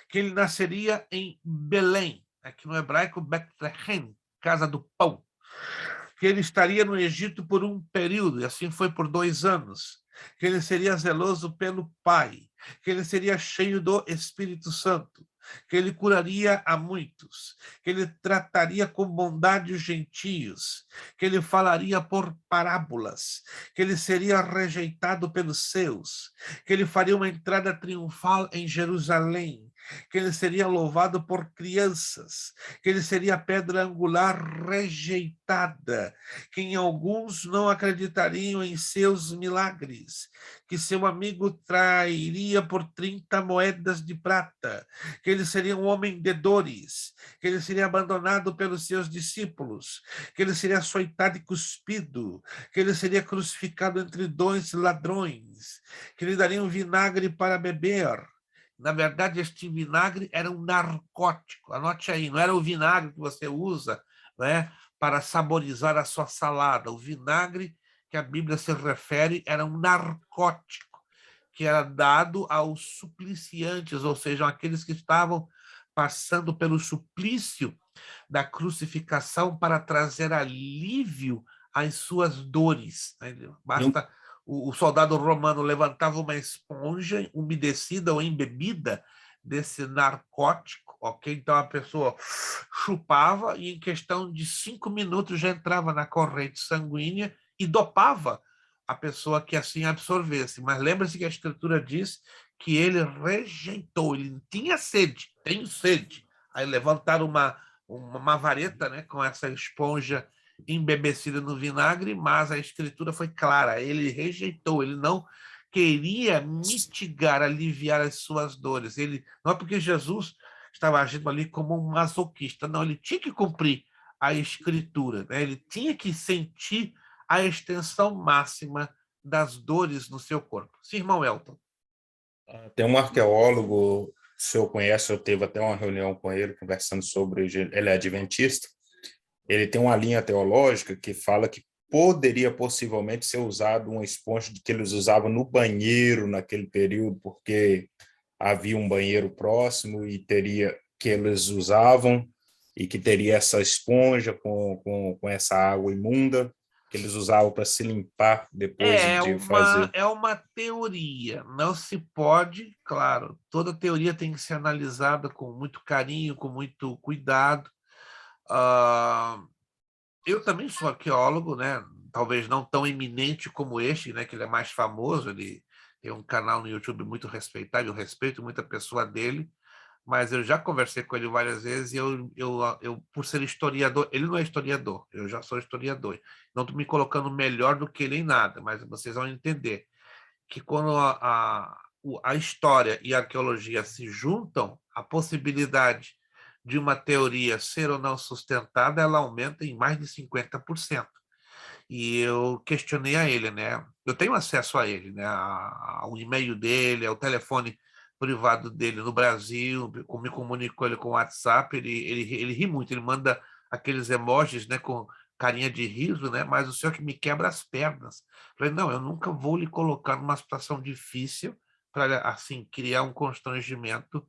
que ele nasceria em Belém, aqui no hebraico Betlehem, casa do pão, que ele estaria no Egito por um período, e assim foi por 2 anos, que ele seria zeloso pelo Pai, que ele seria cheio do Espírito Santo, que ele curaria a muitos, que ele trataria com bondade os gentios, que ele falaria por parábolas, que ele seria rejeitado pelos seus, que ele faria uma entrada triunfal em Jerusalém, que ele seria louvado por crianças, que ele seria a pedra angular rejeitada, que em alguns não acreditariam em seus milagres, que seu amigo trairia por 30 moedas de prata, que ele seria um homem de dores, que ele seria abandonado pelos seus discípulos, que ele seria açoitado e cuspido, que ele seria crucificado entre 2 ladrões, que lhe dariam vinagre para beber. Na verdade, este vinagre era um narcótico. Anote aí, não era o vinagre que você usa, né, para saborizar a sua salada. O vinagre que a Bíblia se refere era um narcótico que era dado aos supliciantes, ou seja, aqueles que estavam passando pelo suplício da crucificação para trazer alívio às suas dores. Basta... O soldado romano levantava uma esponja umedecida ou embebida desse narcótico, ok? Então a pessoa chupava e em questão de 5 minutos já entrava na corrente sanguínea e dopava a pessoa que assim absorvesse. Mas lembre-se que a Escritura diz que ele rejeitou, ele tinha sede, tenho sede. Aí levantaram uma vareta, né, com essa esponja embebecida no vinagre, mas a Escritura foi clara, ele rejeitou, ele não queria mitigar, aliviar as suas dores. Ele, não é porque Jesus estava agindo ali como um masoquista, não, ele tinha que cumprir a Escritura, né? Ele tinha que sentir a extensão máxima das dores no seu corpo. Sim, irmão Elton. Tem um arqueólogo, o senhor conhece, eu teve até uma reunião com ele, conversando sobre, ele é adventista. Ele tem uma linha teológica que fala que poderia possivelmente ser usado uma esponja que eles usavam no banheiro naquele período, porque havia um banheiro próximo e teria que eles usavam, e que teria essa esponja com essa água imunda que eles usavam para se limpar depois de fazer. É uma teoria, não se pode, claro, toda teoria tem que ser analisada com muito carinho, com muito cuidado. Eu também sou arqueólogo, né? Talvez não tão eminente como este, né? Que ele é mais famoso, ele tem um canal no YouTube muito respeitado, eu respeito muito a pessoa dele, mas eu já conversei com ele várias vezes e eu por ser historiador, ele não é historiador, eu já sou historiador, não estou me colocando melhor do que ele em nada, mas vocês vão entender que quando a história e a arqueologia se juntam, a possibilidade de uma teoria ser ou não sustentada, ela aumenta em mais de 50%. E eu questionei a ele, né? Eu tenho acesso a ele, né? Ao e-mail dele, ao telefone privado dele no Brasil, me comunico com ele com o WhatsApp, ele ri muito, ele manda aqueles emojis, né, com carinha de riso, né, mas o senhor que me quebra as pernas. Eu falei, não, eu nunca vou lhe colocar numa situação difícil para, assim, criar um constrangimento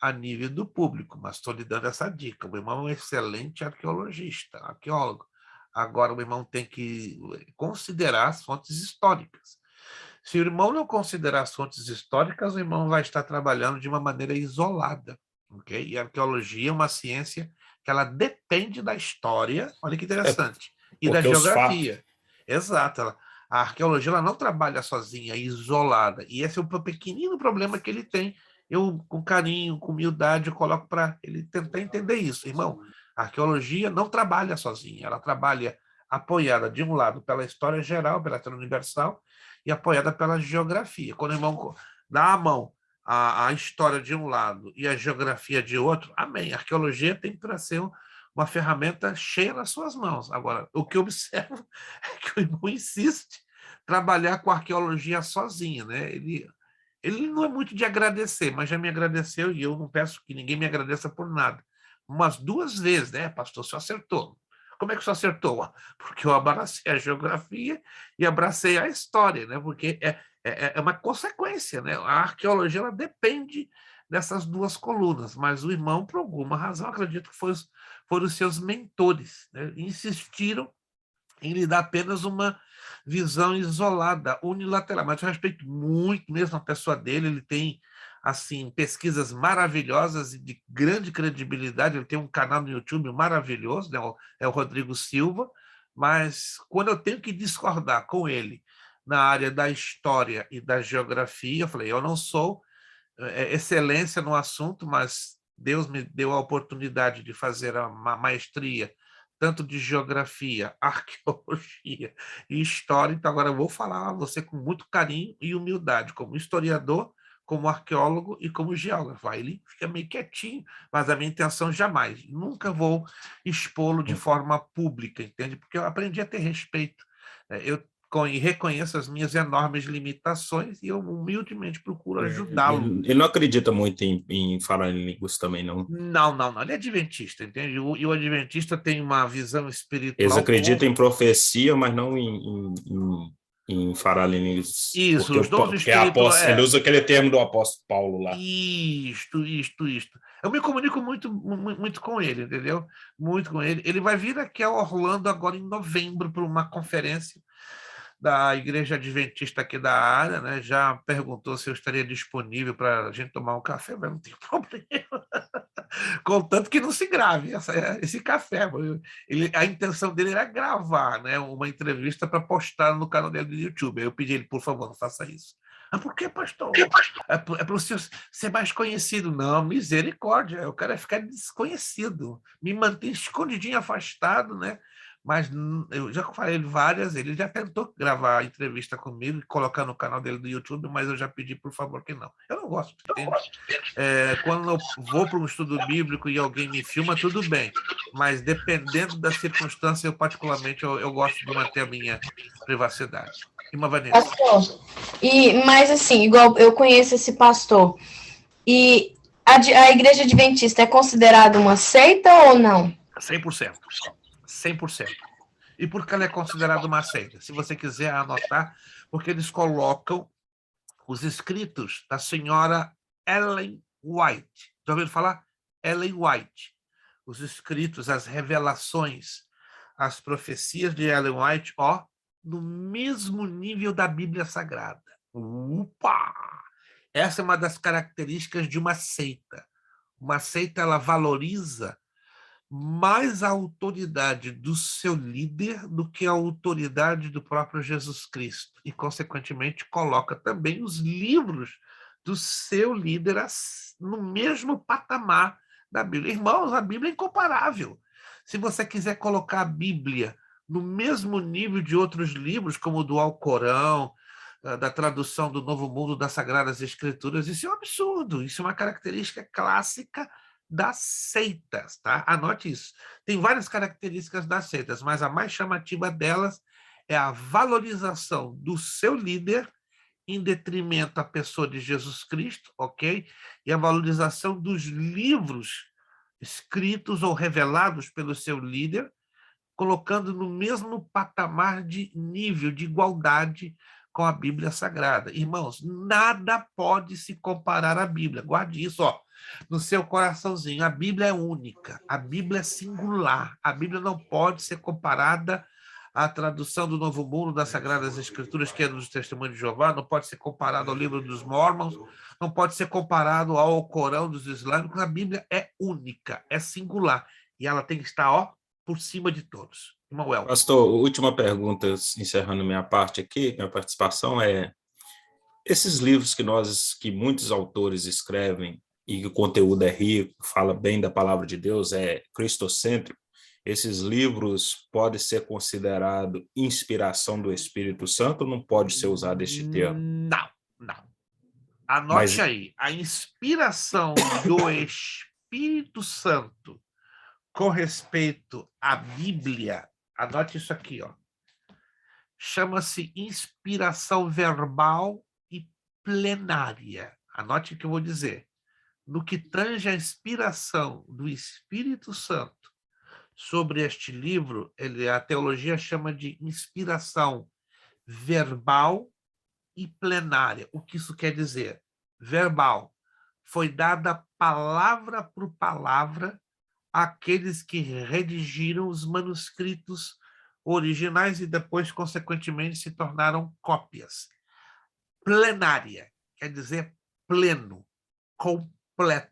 a nível do público, mas estou lhe dando essa dica. O irmão é um excelente arqueólogo. Agora, o irmão tem que considerar as fontes históricas. Se o irmão não considerar as fontes históricas, o irmão vai estar trabalhando de uma maneira isolada. Okay? E a arqueologia é uma ciência que ela depende da história, olha que interessante, e da geografia. Exato. A arqueologia ela não trabalha sozinha, isolada. E esse é o pequenino problema que ele tem. Eu, com carinho, com humildade, eu coloco para ele tentar entender isso. Irmão, a arqueologia não trabalha sozinha, ela trabalha apoiada, de um lado, pela história geral, pela história universal, e apoiada pela geografia. Quando o irmão dá a mão à história de um lado e a geografia de outro, amém. A arqueologia tem que ser uma ferramenta cheia nas suas mãos. Agora, o que eu observo é que o irmão insiste em trabalhar com a arqueologia sozinho, né? Ele não é muito de agradecer, mas já me agradeceu e eu não peço que ninguém me agradeça por nada. Umas 2 vezes, né, pastor? O senhor acertou. Como é que o senhor acertou? Porque eu abracei a geografia e abracei a história, né? Porque é uma consequência, né? A arqueologia ela depende dessas 2 colunas, mas o irmão, por alguma razão, acredito que foram os seus mentores, né? Insistiram em lhe dar apenas uma visão isolada, unilateral. Mas eu respeito muito mesmo a pessoa dele, ele tem assim pesquisas maravilhosas e de grande credibilidade, ele tem um canal no YouTube maravilhoso, né? É o Rodrigo Silva, mas quando eu tenho que discordar com ele na área da história e da geografia, eu falei, eu não sou excelência no assunto, mas Deus me deu a oportunidade de fazer uma maestria tanto de geografia, arqueologia e história. Então, agora eu vou falar a você com muito carinho e humildade, como historiador, como arqueólogo e como geógrafo. Aí ele fica meio quietinho, mas a minha intenção jamais, nunca vou expô-lo de forma pública, entende? Porque eu aprendi a ter respeito. Eu reconheço as minhas enormes limitações e eu humildemente procuro ajudá-lo. Ele não acredita muito em falar em línguas também, não. Não. Ele é adventista, entende? E o adventista tem uma visão espiritual. Eles acreditam em profecia, mas não em falar em línguas. Isso, os dons espirituais. Ele usa aquele termo do apóstolo Paulo lá. Isto. Eu me comunico muito com ele, entendeu? Muito com ele. Ele vai vir aqui a Orlando agora em novembro para uma conferência da Igreja Adventista aqui da área, né? Já perguntou se eu estaria disponível para a gente tomar um café, mas não tem problema. Contanto que não se grave esse café. A intenção dele era gravar, né, uma entrevista para postar no canal dele do YouTube. Eu pedi ele, por favor, não faça isso. Ah, por que, pastor? É para o senhor ser mais conhecido. Não, misericórdia, eu quero ficar desconhecido. Me manter escondidinho, afastado, né? Mas eu já falei várias, ele já tentou gravar a entrevista comigo e colocar no canal dele do YouTube, mas eu já pedi, por favor, que não. Eu não gosto. Quando eu vou para um estudo bíblico e alguém me filma, tudo bem. Mas dependendo da circunstância, eu particularmente, eu gosto de manter a minha privacidade. Irmã Vanessa. Pastor, mas assim, igual eu conheço esse pastor, e a Igreja Adventista é considerada uma seita ou não? 100%. 100%. E por que ela é considerada uma seita? Se você quiser anotar, porque eles colocam os escritos da senhora Ellen White. Já ouviram falar? Ellen White. Os escritos, as revelações, as profecias de Ellen White, no mesmo nível da Bíblia Sagrada. Upa! Essa é uma das características de uma seita. Uma seita, ela valoriza mais a autoridade do seu líder do que a autoridade do próprio Jesus Cristo. E, consequentemente, coloca também os livros do seu líder no mesmo patamar da Bíblia. Irmãos, a Bíblia é incomparável. Se você quiser colocar a Bíblia no mesmo nível de outros livros, como o do Alcorão, da tradução do Novo Mundo das Sagradas Escrituras, isso é um absurdo. Isso é uma característica clássica das seitas, tá? Anote isso. Tem várias características das seitas, mas a mais chamativa delas é a valorização do seu líder em detrimento da pessoa de Jesus Cristo, ok? E a valorização dos livros escritos ou revelados pelo seu líder, colocando no mesmo patamar de nível de igualdade com a Bíblia Sagrada. Irmãos, nada pode se comparar à Bíblia. Guarde isso, ó, no seu coraçãozinho. A Bíblia é única, a Bíblia é singular. A Bíblia não pode ser comparada à tradução do Novo Mundo das Sagradas Escrituras, que é do Testemunho de Jeová, não pode ser comparado ao livro dos Mormons, não pode ser comparado ao Corão dos Islâmicos. A Bíblia é única, é singular, e ela tem que estar, ó, por cima de todos. Manuel. Pastor, última pergunta, encerrando minha parte aqui, minha participação é: esses livros que muitos autores escrevem e que o conteúdo é rico, fala bem da palavra de Deus, é cristocêntrico, esses livros podem ser considerados inspiração do Espírito Santo ou não pode ser usado este termo? Não. Anote aí, a inspiração do Espírito Santo com respeito à Bíblia, anote isso aqui, ó. Chama-se inspiração verbal e plenária. Anote o que eu vou dizer. No que tange a inspiração do Espírito Santo sobre este livro, a teologia chama de inspiração verbal e plenária. O que isso quer dizer? Verbal. Foi dada palavra por palavra àqueles que redigiram os manuscritos originais e depois, consequentemente, se tornaram cópias. Plenária, quer dizer pleno, completo,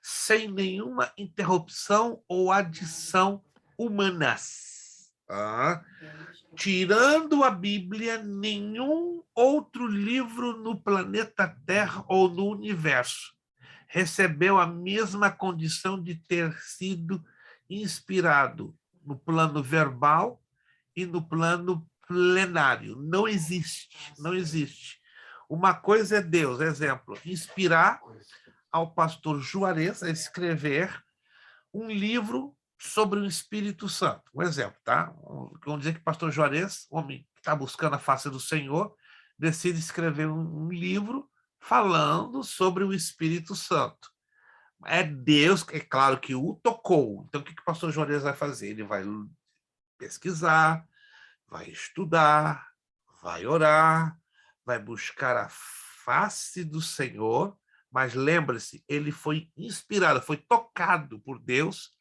sem nenhuma interrupção ou adição humanas. Tirando a Bíblia, nenhum outro livro no planeta Terra ou no universo recebeu a mesma condição de ter sido inspirado no plano verbal e no plano plenário. Não existe, não existe. Uma coisa é Deus, exemplo, inspirar ao pastor Juarez a escrever um livro sobre o Espírito Santo. Um exemplo, tá? Vamos dizer que o pastor Juarez, homem que está buscando a face do Senhor, decide escrever um livro falando sobre o Espírito Santo. É Deus, é claro que o tocou. Então, o que o pastor Juarez vai fazer? Ele vai pesquisar, vai estudar, vai orar, vai buscar a face do Senhor, mas lembre-se, ele foi inspirado, foi tocado por Deus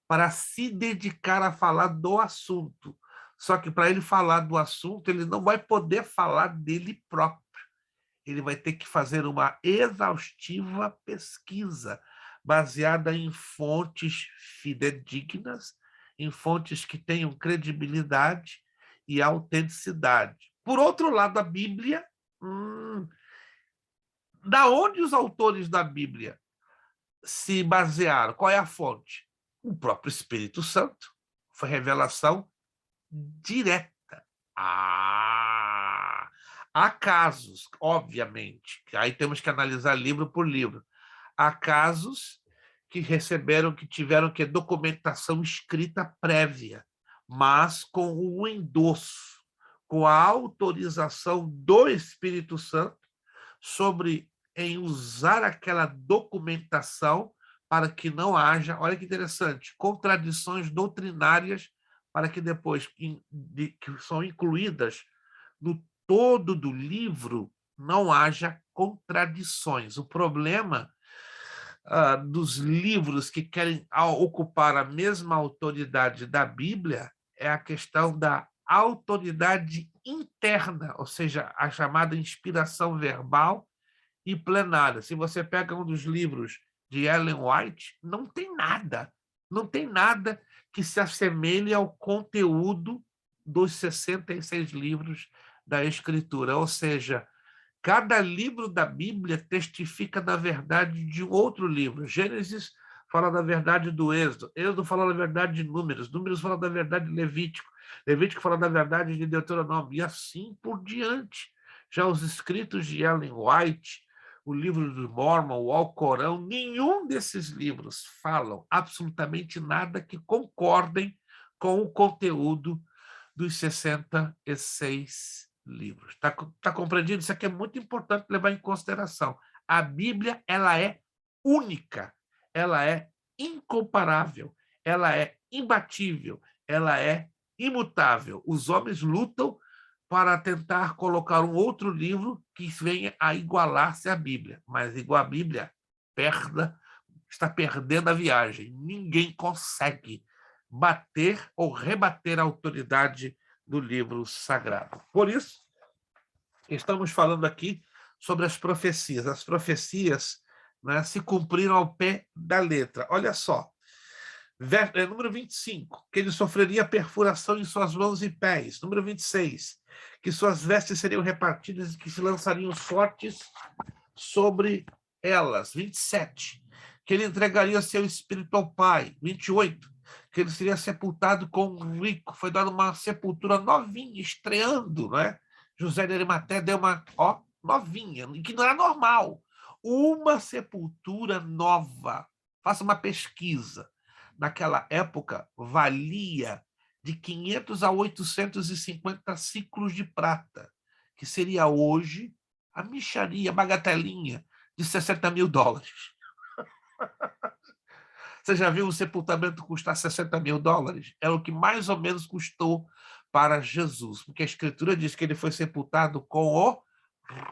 para se dedicar a falar do assunto. Só que para ele falar do assunto, ele não vai poder falar dele próprio. Ele vai ter que fazer uma exaustiva pesquisa baseada em fontes fidedignas, em fontes que tenham credibilidade e autenticidade. Por outro lado, a Bíblia, da onde os autores da Bíblia se basearam? Qual é a fonte? O próprio Espírito Santo. Foi revelação direta. Há casos, obviamente, que aí temos que analisar livro por livro. Há casos que receberam, que tiveram que documentação escrita prévia, mas com o endosso, com a autorização do Espírito Santo em usar aquela documentação para que não haja, olha que interessante, contradições doutrinárias para que depois, que são incluídas no todo do livro, não haja contradições. O problema dos livros que querem ocupar a mesma autoridade da Bíblia é a questão da autoridade interna, ou seja, a chamada inspiração verbal e plenária. Se você pega um dos livros de Ellen White, não tem nada que se assemelhe ao conteúdo dos 66 livros da Escritura, ou seja, cada livro da Bíblia testifica da verdade de um outro livro. Gênesis fala da verdade do Êxodo, Êxodo fala da verdade de Números, Números fala da verdade de Levítico, Levítico fala da verdade de Deuteronômio, e assim por diante. Já os escritos de Ellen White, o livro do Mormon, o Alcorão, nenhum desses livros falam absolutamente nada que concordem com o conteúdo dos 66 livros. Tá compreendido? Isso aqui é muito importante levar em consideração. A Bíblia, ela é única, ela é incomparável, ela é imbatível, ela é imutável. Os homens lutam para tentar colocar um outro livro que venha a igualar-se à Bíblia, mas igual à Bíblia, está perdendo a viagem. Ninguém consegue bater ou rebater a autoridade do livro sagrado. Por isso, estamos falando aqui sobre as profecias. As profecias, né, se cumpriram ao pé da letra. Olha só, número 25, que ele sofreria perfuração em suas mãos e pés. Número 26, que suas vestes seriam repartidas e que se lançariam sortes sobre elas. 27, que ele entregaria seu espírito ao Pai. 28, que ele seria sepultado com um rico. Foi dado uma sepultura novinha, estreando, né? José de Arimateia deu uma novinha, que não era normal. Uma sepultura nova. Faça uma pesquisa. Naquela época, valia de 500 a 850 ciclos de prata, que seria hoje a mixaria, a bagatelinha de $60 mil. Você já viu um sepultamento custar $60 mil? É o que mais ou menos custou para Jesus, porque a Escritura diz que ele foi sepultado com o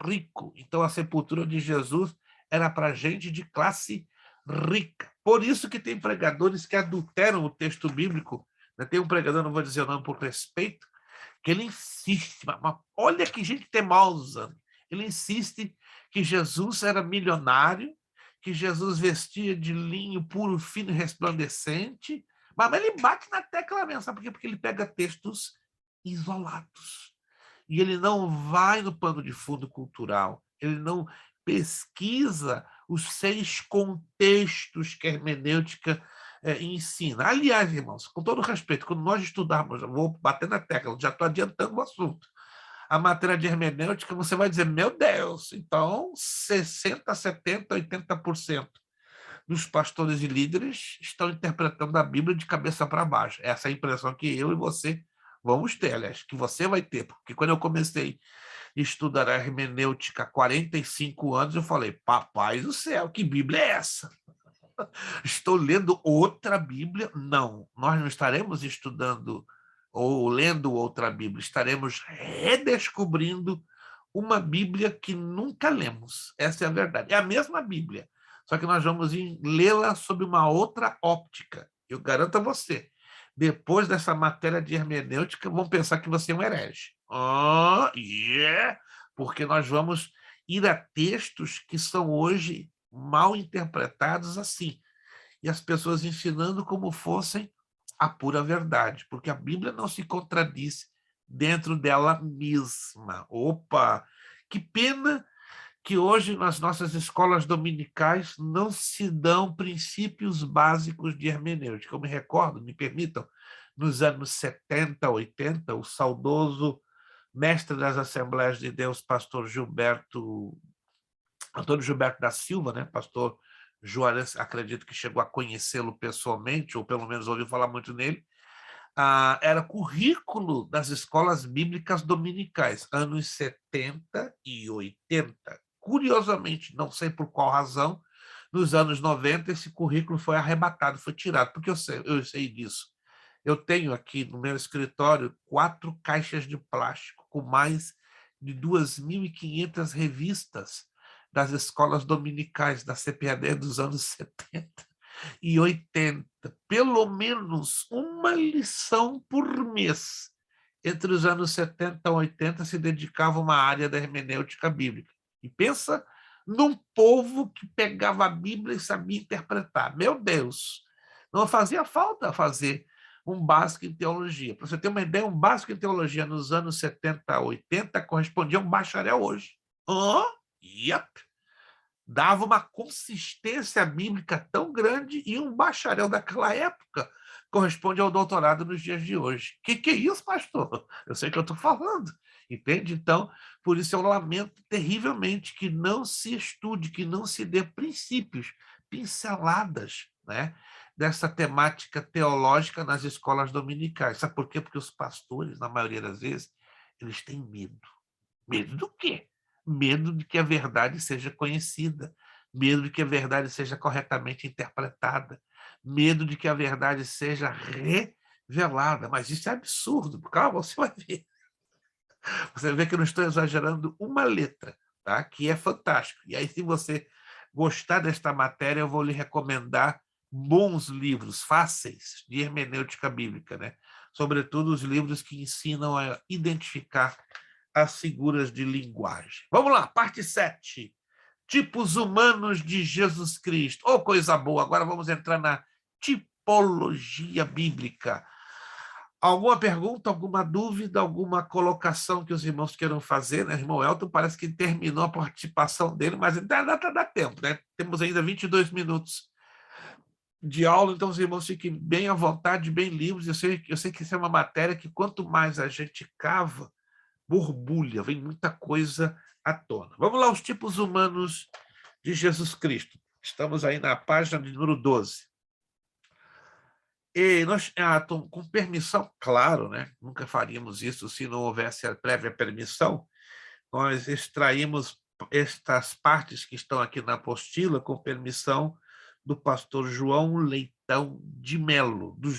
rico. Então, a sepultura de Jesus era para gente de classe rica. Por isso que tem pregadores que adulteram o texto bíblico. Tem um pregador, não vou dizer o nome por respeito, que ele insiste, mas olha que gente teimosa. Ele insiste que Jesus era milionário, que Jesus vestia de linho puro, fino e resplandecente, mas ele bate na tecla mesmo, sabe por quê? Porque ele pega textos isolados. E ele não vai no pano de fundo cultural, ele não pesquisa os 6 contextos que a hermenêutica ensina. Aliás, irmãos, com todo respeito, quando nós estudarmos, eu vou bater na tecla, já estou adiantando o assunto, a matéria de hermenêutica, você vai dizer, meu Deus, então 60%, 70%, 80% dos pastores e líderes estão interpretando a Bíblia de cabeça para baixo. Essa é a impressão que eu e você vamos ter, aliás, que você vai ter, porque quando eu comecei a estudar a hermenêutica há 45 anos, eu falei, papai do céu, que Bíblia é essa? Estou lendo outra Bíblia? Não, nós não estaremos estudando ou lendo outra Bíblia, estaremos redescobrindo uma Bíblia que nunca lemos. Essa é a verdade. É a mesma Bíblia, só que nós vamos lê-la sob uma outra óptica. Eu garanto a você, depois dessa matéria de hermenêutica, vão pensar que você é um herege. Porque nós vamos ir a textos que são hoje mal interpretados assim, e as pessoas ensinando como fossem a pura verdade, porque a Bíblia não se contradiz dentro dela mesma. Opa! Que pena que hoje nas nossas escolas dominicais não se dão princípios básicos de hermenêutica. Eu me recordo, me permitam, nos anos 70, 80, o saudoso mestre das Assembleias de Deus, pastor Antônio Gilberto da Silva, né? Pastor Juarez, acredito que chegou a conhecê-lo pessoalmente, ou pelo menos ouviu falar muito nele, era currículo das escolas bíblicas dominicais, anos 70 e 80. Curiosamente, não sei por qual razão, nos anos 90 esse currículo foi arrebatado, foi tirado, porque eu sei disso. Eu tenho aqui no meu escritório 4 caixas de plástico com mais de 2.500 revistas das escolas dominicais da CPAD dos anos 70 e 80. Pelo menos uma lição por mês. Entre os anos 70 e 80 se dedicava a uma área da hermenêutica bíblica. E pensa num povo que pegava a Bíblia e sabia interpretar. Meu Deus! Não fazia falta fazer um básico em teologia. Para você ter uma ideia, um básico em teologia nos anos 70, 80 correspondia a um bacharel hoje. Yep. Dava uma consistência bíblica tão grande e um bacharel daquela época corresponde ao doutorado nos dias de hoje. Que é isso, pastor? Eu sei o que eu estou falando, entende? Então, por isso eu lamento terrivelmente que não se estude, que não se dê princípios, pinceladas, né, dessa temática teológica nas escolas dominicais. Sabe por quê? Porque os pastores, na maioria das vezes, eles têm medo. Medo do quê? Medo de que a verdade seja conhecida, medo de que a verdade seja corretamente interpretada, medo de que a verdade seja revelada. Mas isso é absurdo. Calma, você vai ver. Você vai ver que eu não estou exagerando uma letra, tá? Que é fantástico. E aí, se você gostar desta matéria, eu vou lhe recomendar bons livros fáceis de hermenêutica bíblica, né? Sobretudo os livros que ensinam a identificar as figuras de linguagem. Vamos lá, parte 7. Tipos humanos de Jesus Cristo. Oh, coisa boa! Agora vamos entrar na tipologia bíblica. Alguma pergunta, alguma dúvida, alguma colocação que os irmãos queiram fazer, né? Irmão Elton parece que terminou a participação dele, mas ainda dá tempo, né? Temos ainda 22 minutos de aula, então os irmãos fiquem bem à vontade, bem livres. Eu sei que isso é uma matéria que quanto mais a gente cava, borbulha, vem muita coisa à tona. Vamos lá, os tipos humanos de Jesus Cristo. Estamos aí na página de número 12. E nós, com permissão, claro, né? Nunca faríamos isso se não houvesse a prévia permissão. Nós extraímos estas partes que estão aqui na apostila com permissão do pastor João Leitão de Melo, do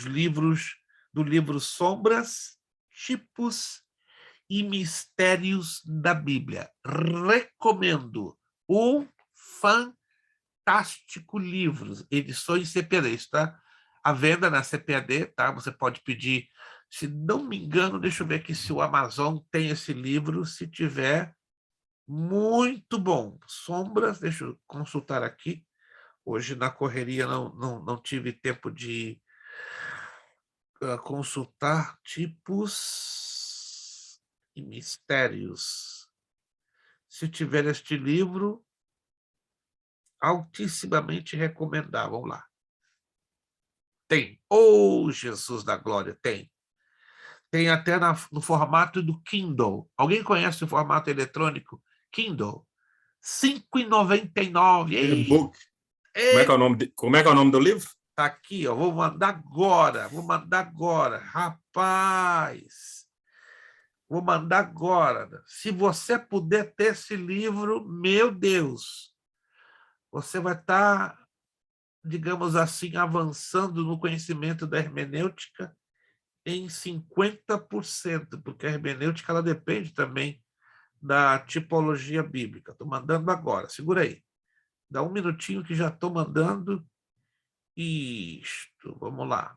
livro Sombras, Tipos e Mistérios da Bíblia. Recomendo um fantástico livro, edições CPD, está à venda na CPAD, tá? Você pode pedir, se não me engano, deixa eu ver aqui se o Amazon tem esse livro, se tiver, muito bom. Sombras, deixa eu consultar aqui. Hoje, na correria, não tive tempo de consultar tipos e mistérios. Se tiver este livro, altissimamente recomendar. Vamos lá. Tem. Oh, Jesus da glória, tem. Tem até no formato do Kindle. Alguém conhece o formato eletrônico Kindle? R$ 5,99. E-book. Como é que é o nome do livro? Tá aqui, ó. Vou mandar agora. Rapaz, vou mandar agora. Se você puder ter esse livro, meu Deus, você vai estar, digamos assim, avançando no conhecimento da hermenêutica em 50%, porque a hermenêutica ela depende também da tipologia bíblica. Estou mandando agora, segura aí. Dá um minutinho que já estou mandando. Isto, vamos lá.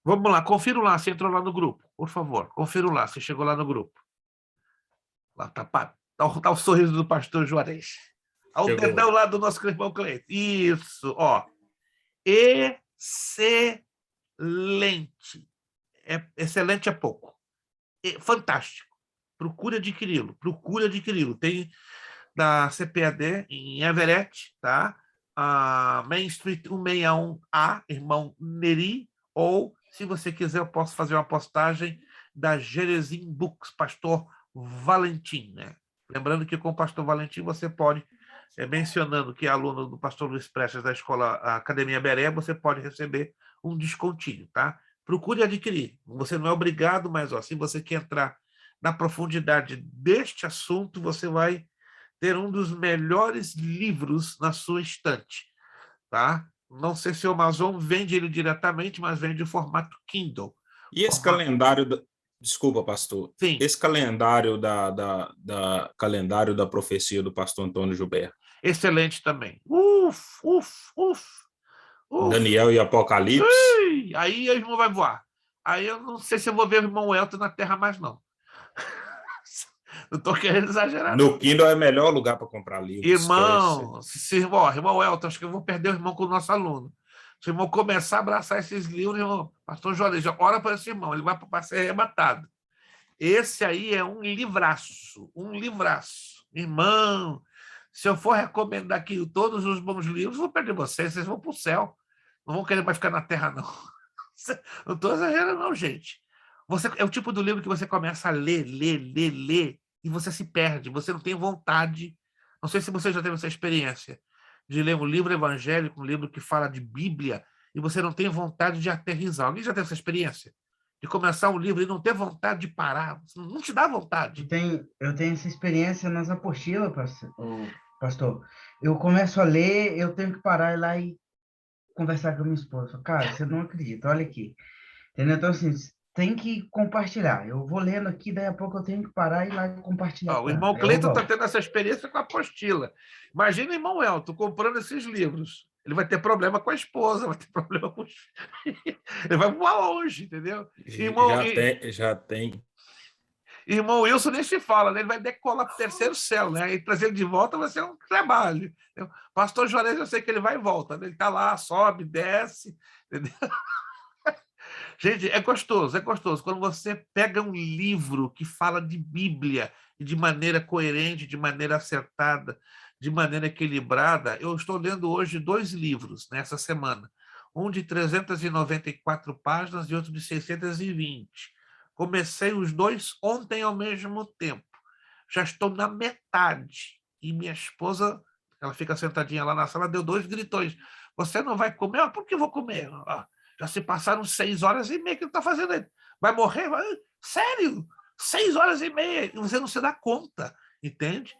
Vamos lá, confira lá, você entrou lá no grupo, por favor. Confira lá, você chegou lá no grupo. Lá tá o sorriso do pastor Juarez. Olha o dedão lá do nosso irmão Cleiton. Isso, ó. Excelente. Excelente é pouco. Fantástico. Procure adquiri-lo. Tem da CPAD em Everett, tá? Main Street 161A, irmão Neri, ou, se você quiser, eu posso fazer uma postagem da Jerezim Books, pastor Valentim, né? Lembrando que com o pastor Valentim você pode, mencionando que é aluno do pastor Luiz Prestes da escola Academia Beré, você pode receber um descontinho, tá? Procure adquirir. Você não é obrigado, mas ó, se você quer entrar na profundidade deste assunto, você vai ter um dos melhores livros na sua estante, tá? Não sei se o Amazon vende ele diretamente, mas vende em formato Kindle. E esse calendário... Desculpa, pastor. Sim. Esse calendário calendário da profecia do pastor Antônio Gilberto. Excelente também. Daniel e Apocalipse. Ui, aí o irmão vai voar. Aí eu não sei se eu vou ver o irmão Elton na Terra mais, não. Não estou querendo exagerar. No Kindle é o melhor lugar para comprar livros. Irmão, irmão Elton, acho que eu vou perder o irmão com o nosso aluno. Se o irmão começar a abraçar esses livros, irmão, pastor Jorge, já ora para esse irmão, ele vai ser arrebatado. Esse aí é um livraço. Irmão, se eu for recomendar aqui todos os bons livros, vou perder vocês vão para o céu. Não vão querer mais ficar na terra, não. Não estou exagerando, não, gente. É o tipo do livro que você começa a ler, e você se perde, você não tem vontade. Não sei se você já teve essa experiência de ler um livro evangélico, um livro que fala de Bíblia, e você não tem vontade de aterrissar. Alguém já teve essa experiência? De começar um livro e não ter vontade de parar? Não te dá vontade. Eu tenho essa experiência nas apostilas, pastor. Eu começo a ler, eu tenho que parar e lá e conversar com a minha esposa. Falo, cara, você não acredita, olha aqui. Entendeu? Então, assim, tem que compartilhar. Eu vou lendo aqui, daí a pouco eu tenho que parar e ir lá e compartilhar. O irmão Cleiton está tendo essa experiência com a apostila. Imagina o irmão Elton comprando esses livros. Ele vai ter problema com a esposa, vai ter problema com os... Ele vai voar longe, entendeu? Já tem. Irmão Wilson nem se fala, né? Ele vai decolar para o terceiro céu, né? E trazer ele de volta vai ser um trabalho. Entendeu? Pastor Juarez, eu sei que ele vai e volta, né? Ele está lá, sobe, desce, entendeu? Gente, é gostoso. Quando você pega um livro que fala de Bíblia e de maneira coerente, de maneira acertada, de maneira equilibrada. Eu estou lendo hoje 2 livros nessa semana. Um de 394 páginas e outro de 620. Comecei os 2 ontem ao mesmo tempo. Já estou na metade. E minha esposa, ela fica sentadinha lá na sala, deu 2 gritões. Você não vai comer? Ah, por que eu vou comer? Já se passaram 6 horas e meia que ele está fazendo aí. Vai morrer? Sério? 6 horas e meia. E você não se dá conta, entende?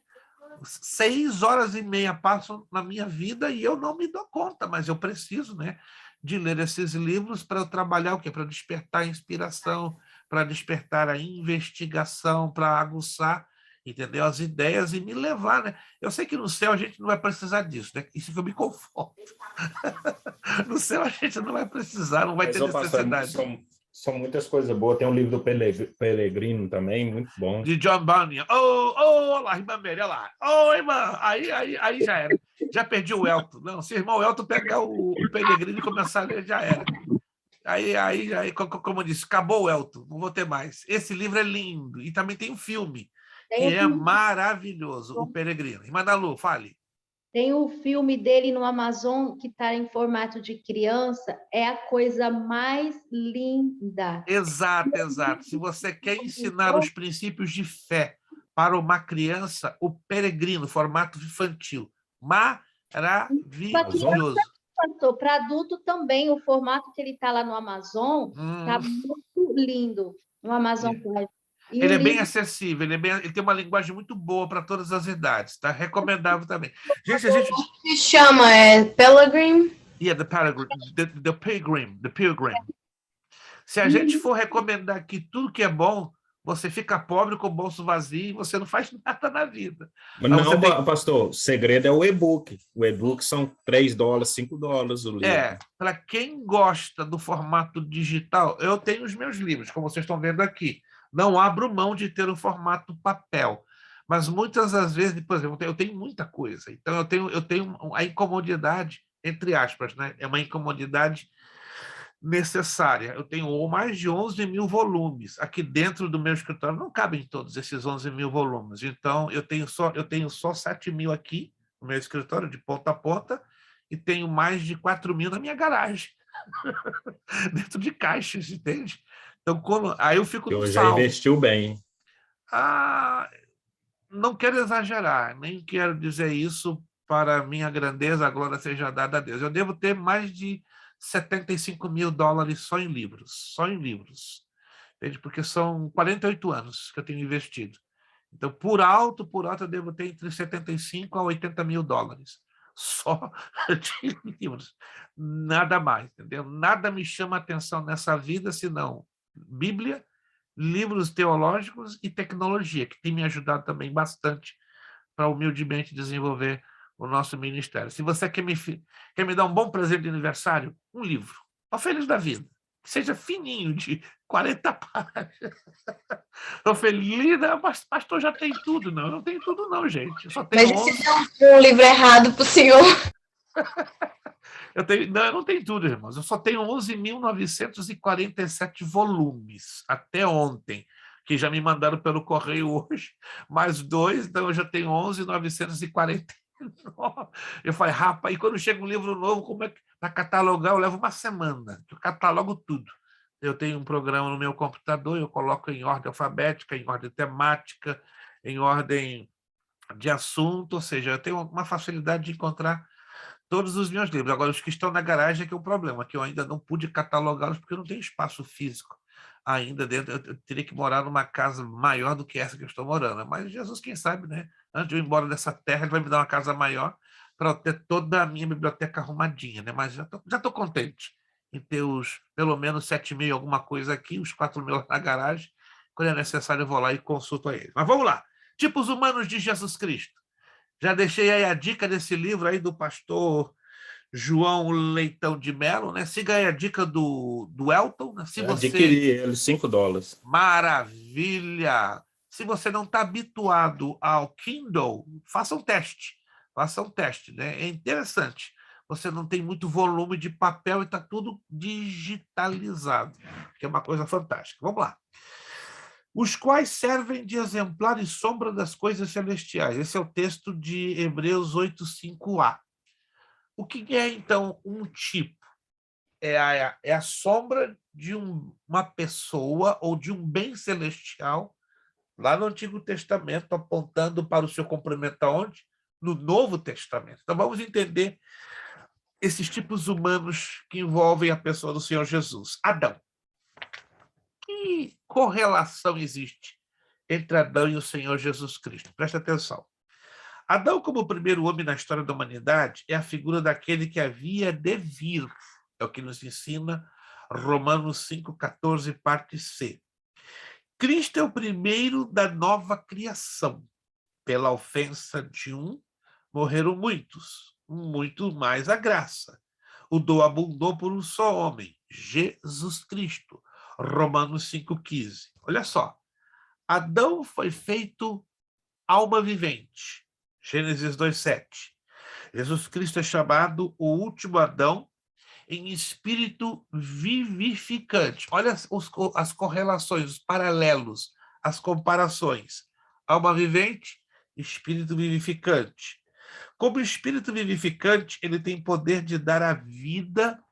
6 horas e meia passam na minha vida e eu não me dou conta, mas eu preciso, né, de ler esses livros para eu trabalhar o quê? Para despertar a inspiração, para despertar a investigação, para aguçar, entendeu? As ideias e me levar, né? Eu sei que no céu a gente não vai precisar disso, né? Isso que eu me conforto. No céu a gente não vai precisar, não vai ter necessidade. São muitas coisas boas. Tem um livro do Peregrino também, muito bom. De John Bunyan. Olha lá, irmã Mary, olha lá. Irmã, aí já era. Já perdi o Elton. Não, se o irmão Elton pegar o Peregrino e começar a ler, já era. Aí, como eu disse, acabou o Elton, não vou ter mais. Esse livro é lindo. E também tem um filme, que é maravilhoso, O Peregrino. Irmã Nalu, fale. Tem um filme dele no Amazon que está em formato de criança, é a coisa mais linda. Exato. Se você quer ensinar os princípios de fé para uma criança, O Peregrino, formato infantil. Maravilhoso. Para adulto também, o formato que ele está lá no Amazon está muito lindo, no Amazon Prime. Ele é bem acessível, ele tem uma linguagem muito boa para todas as idades, tá? Recomendável também. Gente, se chama Pilgrim? Yeah, the Pilgrim. Se a gente for recomendar aqui tudo que é bom, você fica pobre com o bolso vazio e você não faz nada na vida. Mas não, pastor, o segredo é o e-book. O e-book são $3, $5 o livro. Para quem gosta do formato digital, eu tenho os meus livros, como vocês estão vendo aqui. Não abro mão de ter o formato papel, mas muitas das vezes, por exemplo, eu tenho muita coisa, então eu tenho a incomodidade, entre aspas, né? É uma incomodidade necessária. Eu tenho mais de 11 mil volumes. Aqui dentro do meu escritório não cabem todos esses 11 mil volumes, então eu tenho só 7 mil aqui no meu escritório, de ponta a ponta, e tenho mais de 4 mil na minha garagem, dentro de caixas, entende? Então, aí eu fico no já investiu bem. Não quero exagerar, nem quero dizer isso para minha grandeza, a glória seja dada a Deus. Eu devo ter mais de $75 mil só em livros. Entende? Porque são 48 anos que eu tenho investido. Então, por alto, eu devo ter entre 75 a 80 mil dólares. Só de livros. Nada mais, entendeu? Nada me chama a atenção nessa vida, senão Bíblia, livros teológicos e tecnologia, que tem me ajudado também bastante para humildemente desenvolver o nosso ministério. Se você quer me dar um bom presente de aniversário, um livro, Ó Feliz da Vida, que seja fininho, de 40 páginas. Estou feliz, mas pastor já tem tudo. Não, eu não tenho tudo não, gente. Eu só tenho mas você deu um livro errado para o senhor. Eu não tenho tudo, irmãos. Eu só tenho 11.947 volumes até ontem, que já me mandaram pelo correio hoje, mais 2, então eu já tenho 11.949. Eu falei, rapaz, e quando chega um livro novo, como é que para catalogar? Eu levo uma semana, eu catalogo tudo. Eu tenho um programa no meu computador, eu coloco em ordem alfabética, em ordem temática, em ordem de assunto, ou seja, eu tenho uma facilidade de encontrar todos os meus livros. Agora, os que estão na garagem é que é o problema, que eu ainda não pude catalogá-los porque eu não tenho espaço físico ainda dentro. Eu teria que morar numa casa maior do que essa que eu estou morando. Mas Jesus, quem sabe, né? Antes de eu ir embora dessa terra, ele vai me dar uma casa maior para eu ter toda a minha biblioteca arrumadinha, né? Mas já tô contente em ter pelo menos 7.000 alguma coisa aqui, os 4.000 na garagem. Quando é necessário, eu vou lá e consulto a ele. Mas vamos lá. Tipos humanos de Jesus Cristo. Já deixei aí a dica desse livro aí do pastor João Leitão de Mello, né? Siga aí a dica do Elton, né? Se Eu você... adquiri ele, $5. Maravilha! Se você não está habituado ao Kindle, faça um teste. Faça um teste, né? É interessante. Você não tem muito volume de papel e está tudo digitalizado, que é uma coisa fantástica. Vamos lá. Os quais servem de exemplar e sombra das coisas celestiais. Esse é o texto de Hebreus 8:5a. O que é, então, um tipo? É a sombra de uma pessoa ou de um bem celestial, lá no Antigo Testamento, apontando para o seu cumprimento aonde? No Novo Testamento. Então, vamos entender esses tipos humanos que envolvem a pessoa do Senhor Jesus. Adão. Que correlação existe entre Adão e o Senhor Jesus Cristo? Presta atenção. Adão, como o primeiro homem na história da humanidade, é a figura daquele que havia de vir. É o que nos ensina Romanos 5,14, parte C. Cristo é o primeiro da nova criação. Pela ofensa de um, morreram muitos, muito mais a graça. O dom abundou por um só homem, Jesus Cristo. Romanos 5,15. Olha só. Adão foi feito alma vivente. Gênesis 2,7. Jesus Cristo é chamado o último Adão em espírito vivificante. Olha as correlações, os paralelos, as comparações. Alma vivente, espírito vivificante. Como espírito vivificante, ele tem poder de dar a vida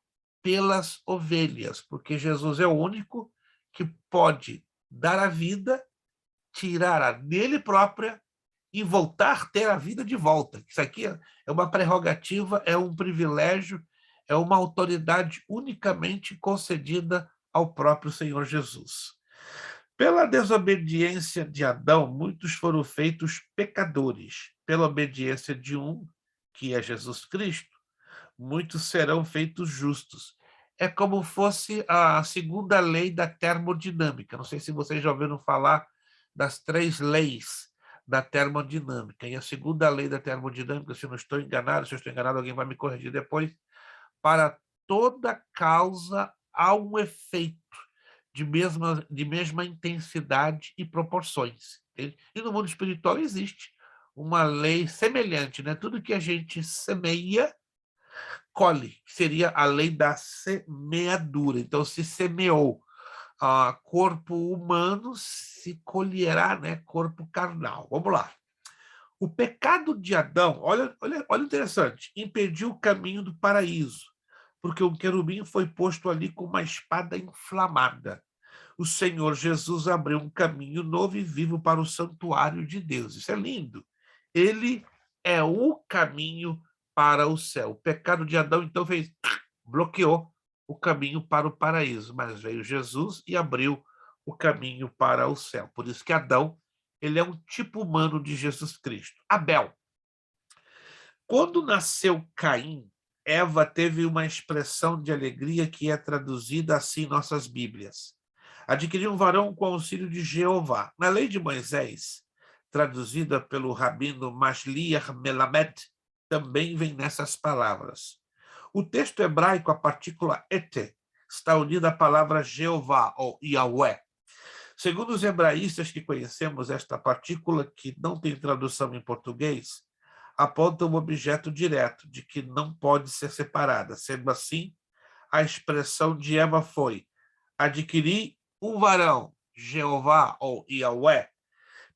pelas ovelhas, porque Jesus é o único que pode dar a vida, tirar a nele própria e voltar a ter a vida de volta. Isso aqui é uma prerrogativa, é um privilégio, é uma autoridade unicamente concedida ao próprio Senhor Jesus. Pela desobediência de Adão, muitos foram feitos pecadores. Pela obediência de um, que é Jesus Cristo, muitos serão feitos justos. É como fosse a segunda lei da termodinâmica. Não sei se vocês já ouviram falar das 3 leis da termodinâmica. E a segunda lei da termodinâmica, se eu não estou enganado, se eu estou enganado, alguém vai me corrigir depois, para toda causa há um efeito de mesma intensidade e proporções. E no mundo espiritual existe uma lei semelhante, né? Tudo que a gente semeia, colhe, seria a lei da semeadura. Então, se semeou corpo humano, se colherá, né, corpo carnal. Vamos lá. O pecado de Adão, olha interessante, impediu o caminho do paraíso, porque um querubim foi posto ali com uma espada inflamada. O Senhor Jesus abriu um caminho novo e vivo para o santuário de Deus. Isso é lindo. Ele é o caminho para o céu. O pecado de Adão, então, bloqueou o caminho para o paraíso, mas veio Jesus e abriu o caminho para o céu. Por isso que Adão, ele é um tipo humano de Jesus Cristo. Abel. Quando nasceu Caim, Eva teve uma expressão de alegria que é traduzida assim em nossas Bíblias. Adquiriu um varão com auxílio de Jeová. Na lei de Moisés, traduzida pelo rabino Mashliach Melamed, também vem nessas palavras. O texto hebraico, a partícula et, está unida à palavra Jeová, ou Yahweh. Segundo os hebraístas que conhecemos, esta partícula, que não tem tradução em português, aponta um objeto direto, de que não pode ser separada. Sendo assim, a expressão de Eva foi: adquiri um varão, Jeová, ou Yahweh.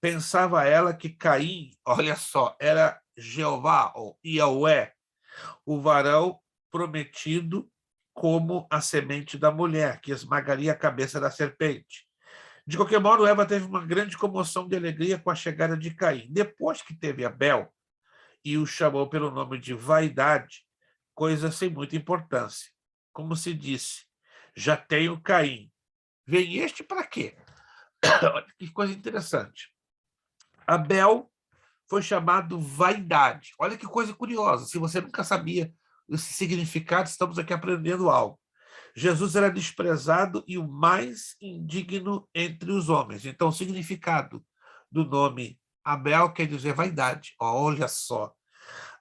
Pensava ela que Caim, olha só, era Jeová, ou Yahweh, o varão prometido como a semente da mulher, que esmagaria a cabeça da serpente. De qualquer modo, Eva teve uma grande comoção de alegria com a chegada de Caim. Depois que teve Abel e o chamou pelo nome de vaidade, coisa sem muita importância. Como se disse, já tenho Caim. Vem este para quê? Olha que coisa interessante. Abel foi chamado vaidade. Olha que coisa curiosa. Se você nunca sabia esse significado, estamos aqui aprendendo algo. Jesus era desprezado e o mais indigno entre os homens. Então, o significado do nome Abel quer dizer vaidade. Olha só.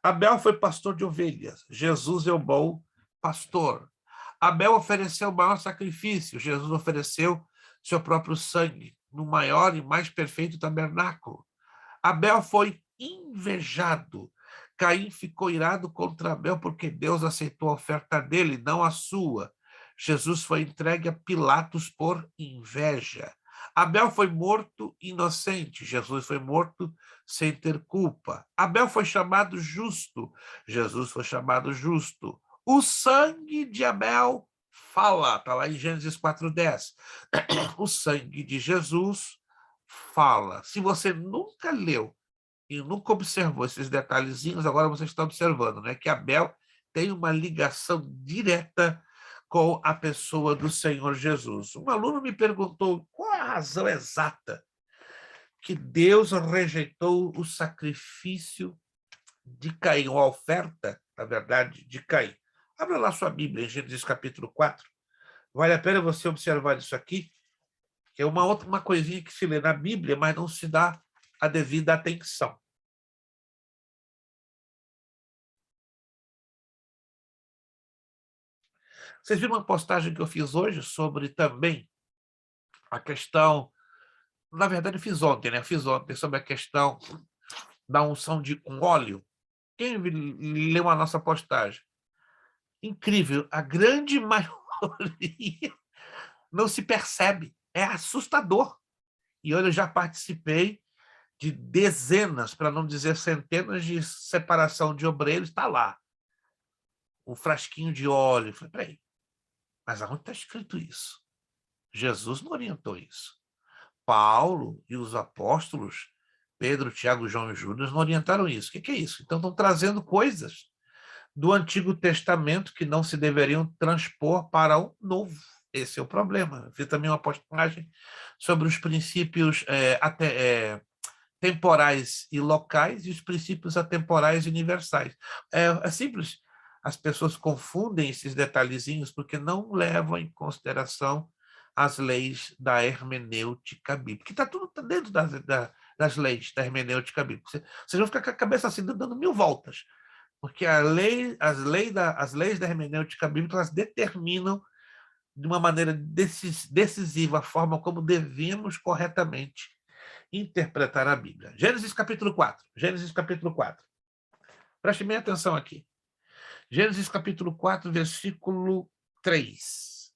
Abel foi pastor de ovelhas. Jesus é o bom pastor. Abel ofereceu o maior sacrifício. Jesus ofereceu seu próprio sangue no maior e mais perfeito tabernáculo. Abel foi invejado. Caim ficou irado contra Abel porque Deus aceitou a oferta dele, não a sua. Jesus foi entregue a Pilatos por inveja. Abel foi morto inocente. Jesus foi morto sem ter culpa. Abel foi chamado justo. Jesus foi chamado justo. O sangue de Abel fala. Está lá em Gênesis 4:10. O sangue de Jesus fala. Se você nunca leu e nunca observou esses detalhezinhos, agora você está observando, né? Que Abel tem uma ligação direta com a pessoa do Senhor Jesus. Um aluno me perguntou qual a razão exata que Deus rejeitou o sacrifício de Caim, ou a oferta, na verdade, de Caim. Abra lá sua Bíblia, em Gênesis capítulo 4. Vale a pena você observar isso aqui, que é uma coisinha que se lê na Bíblia, mas não se dá a devida atenção. Vocês viram uma postagem que eu fiz hoje sobre também a questão, na verdade eu fiz ontem, né? Fiz ontem sobre a questão da unção com óleo. Quem leu a nossa postagem? Incrível, a grande maioria não se percebe, é assustador. E olha, eu já participei de dezenas, para não dizer centenas, de separação de obreiros, está lá. O frasquinho de óleo. Eu falei, peraí, mas aonde está escrito isso? Jesus não orientou isso. Paulo e os apóstolos, Pedro, Tiago, João e Judas, não orientaram isso. O que é isso? Então estão trazendo coisas do Antigo Testamento que não se deveriam transpor para o Novo. Esse é o problema. Eu fiz também uma postagem sobre os princípios temporais e locais e os princípios atemporais e universais. É simples. As pessoas confundem esses detalhezinhos porque não levam em consideração as leis da hermenêutica bíblica, que está tudo dentro das leis da hermenêutica bíblica. Vocês vão ficar com a cabeça assim, dando 1000 voltas, porque as leis da hermenêutica bíblica elas determinam de uma maneira decisiva a forma como devemos corretamente interpretar a Bíblia. Gênesis capítulo 4. Gênesis capítulo 4. Preste bem atenção aqui. Gênesis capítulo 4, versículo 3.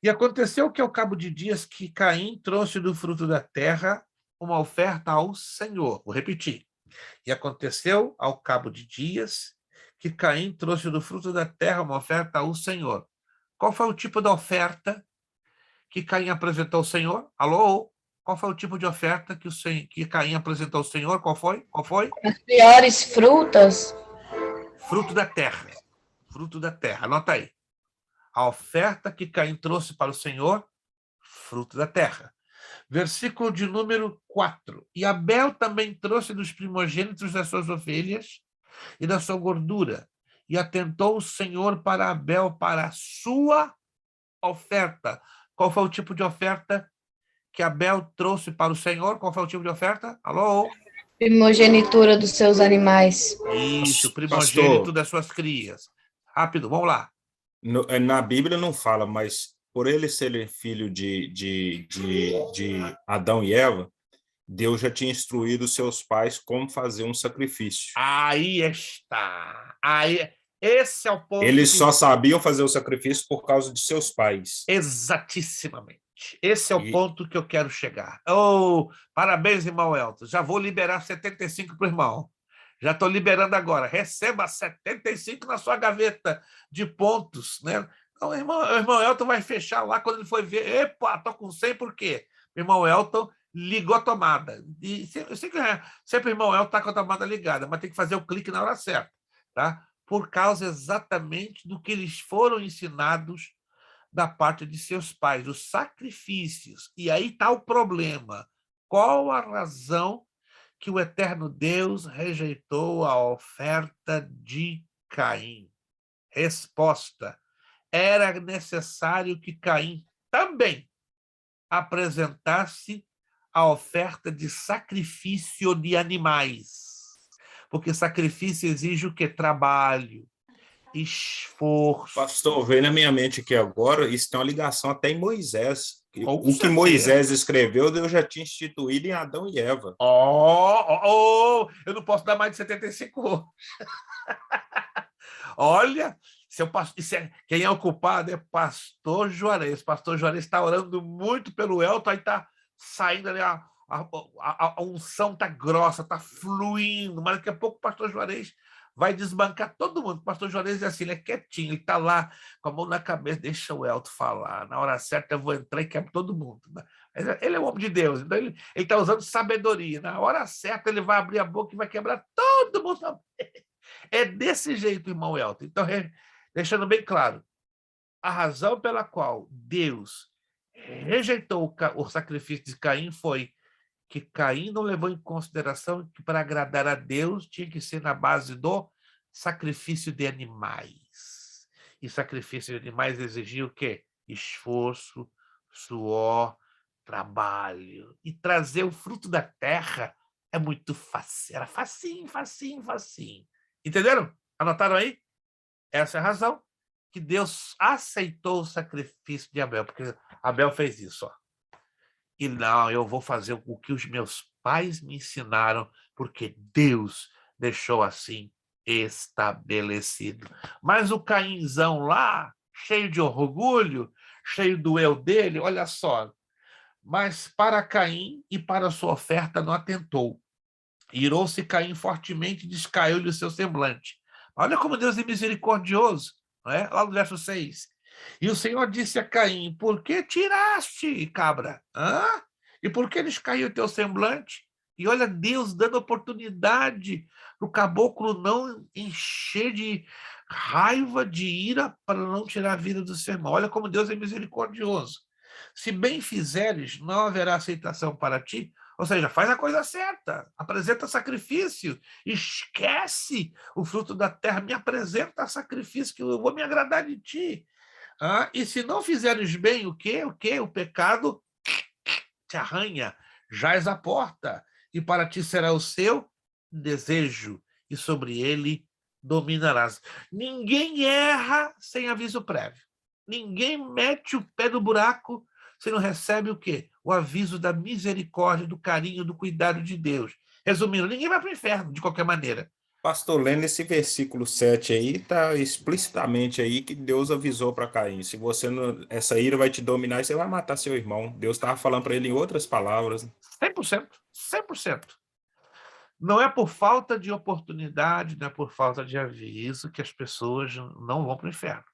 E aconteceu que ao cabo de dias que Caim trouxe do fruto da terra uma oferta ao Senhor. Vou repetir. E aconteceu ao cabo de dias que Caim trouxe do fruto da terra uma oferta ao Senhor. Qual foi o tipo da oferta que Caim apresentou ao Senhor? Alô? Qual foi o tipo de oferta que Caim apresentou ao Senhor? Qual foi? As piores frutas. Fruto da terra. Fruto da terra. Anota aí. A oferta que Caim trouxe para o Senhor, fruto da terra. Versículo de número 4. E Abel também trouxe dos primogênitos das suas ovelhas e da sua gordura. E atentou o Senhor para Abel, para a sua oferta. Qual foi o tipo de oferta que Abel trouxe para o Senhor? Qual foi o tipo de oferta? Alô? Primogenitura dos seus animais. Isso, primogênito das suas crias. Rápido, vamos lá. Na Bíblia não fala, mas por ele ser filho de Adão e Eva, Deus já tinha instruído seus pais como fazer um sacrifício. Aí está. Esse é o ponto. Eles só sabiam fazer o sacrifício por causa de seus pais. Exatissimamente. Esse é o ponto que eu quero chegar. Oh, parabéns, irmão Elton. Já vou liberar 75 para o irmão. Já estou liberando agora. Receba 75 na sua gaveta de pontos, né? Então, o irmão Elton vai fechar lá quando ele for ver. Epa, estou com 100 por quê? O irmão Elton ligou a tomada. E eu sei que sempre o irmão Elton está com a tomada ligada, mas tem que fazer o clique na hora certa, tá? por causa exatamente do que eles foram ensinados da parte de seus pais, os sacrifícios. E aí está o problema. Qual a razão que o eterno Deus rejeitou a oferta de Caim? Resposta: era necessário que Caim também apresentasse a oferta de sacrifício de animais. Porque sacrifício exige o quê? Trabalho, esforço. Pastor, veio na minha mente aqui agora, isso tem uma ligação até em Moisés. Com O que certeza. Moisés escreveu, Deus já tinha instituído em Adão e Eva. Eu não posso dar mais de 75 anos. Olha, quem é o culpado é pastor Juarez. Pastor Juarez está orando muito pelo Elton, aí está saindo ali, a unção está grossa, está fluindo, mas daqui a pouco o pastor Juarez vai desbancar todo mundo. O pastor Juarez é assim, ele é quietinho, ele está lá com a mão na cabeça, deixa o Elton falar. Na hora certa eu vou entrar e quebro todo mundo. Ele é um homem de Deus, então ele está usando sabedoria. Na hora certa ele vai abrir a boca e vai quebrar todo mundo. É desse jeito, irmão Elton. Então, deixando bem claro, a razão pela qual Deus rejeitou o sacrifício de Caim foi que Caim não levou em consideração que para agradar a Deus tinha que ser na base do sacrifício de animais. E sacrifício de animais exigia o quê? Esforço, suor, trabalho. E trazer o fruto da terra é muito fácil. Era facinho, facinho, facinho. Entenderam? Anotaram aí? Essa é a razão que Deus aceitou o sacrifício de Abel, porque Abel fez isso, ó. E não, eu vou fazer o que os meus pais me ensinaram, porque Deus deixou assim estabelecido. Mas o Cainzão lá, cheio de orgulho, cheio do eu dele, olha só. Mas para Caim e para sua oferta não atentou. Irou-se Caim fortemente e descaiu-lhe o seu semblante. Olha como Deus é misericordioso, não é? Lá no verso 6. E o Senhor disse a Caim: por que tiraste, cabra? Hã? E por que descaiu o teu semblante? E olha Deus dando oportunidade para o caboclo não encher de raiva, de ira, para não tirar a vida do seu irmão. Olha como Deus é misericordioso. Se bem fizeres, não haverá aceitação para ti. Ou seja, faz a coisa certa, apresenta sacrifício, esquece o fruto da terra, me apresenta sacrifício, que eu vou me agradar de ti. E se não fizeres bem, o quê? O pecado te arranha, jaz à porta, e para ti será o seu desejo, e sobre ele dominarás. Ninguém erra sem aviso prévio. Ninguém mete o pé no buraco se não recebe o quê? O aviso da misericórdia, do carinho, do cuidado de Deus. Resumindo, ninguém vai para o inferno, de qualquer maneira. Pastor, lendo esse versículo 7 aí, está explicitamente aí que Deus avisou para Caim, se você não, essa ira vai te dominar e você vai matar seu irmão. Deus estava falando para ele em outras palavras. 100%, 100%. Não é por falta de oportunidade, não é por falta de aviso que as pessoas não vão para o inferno.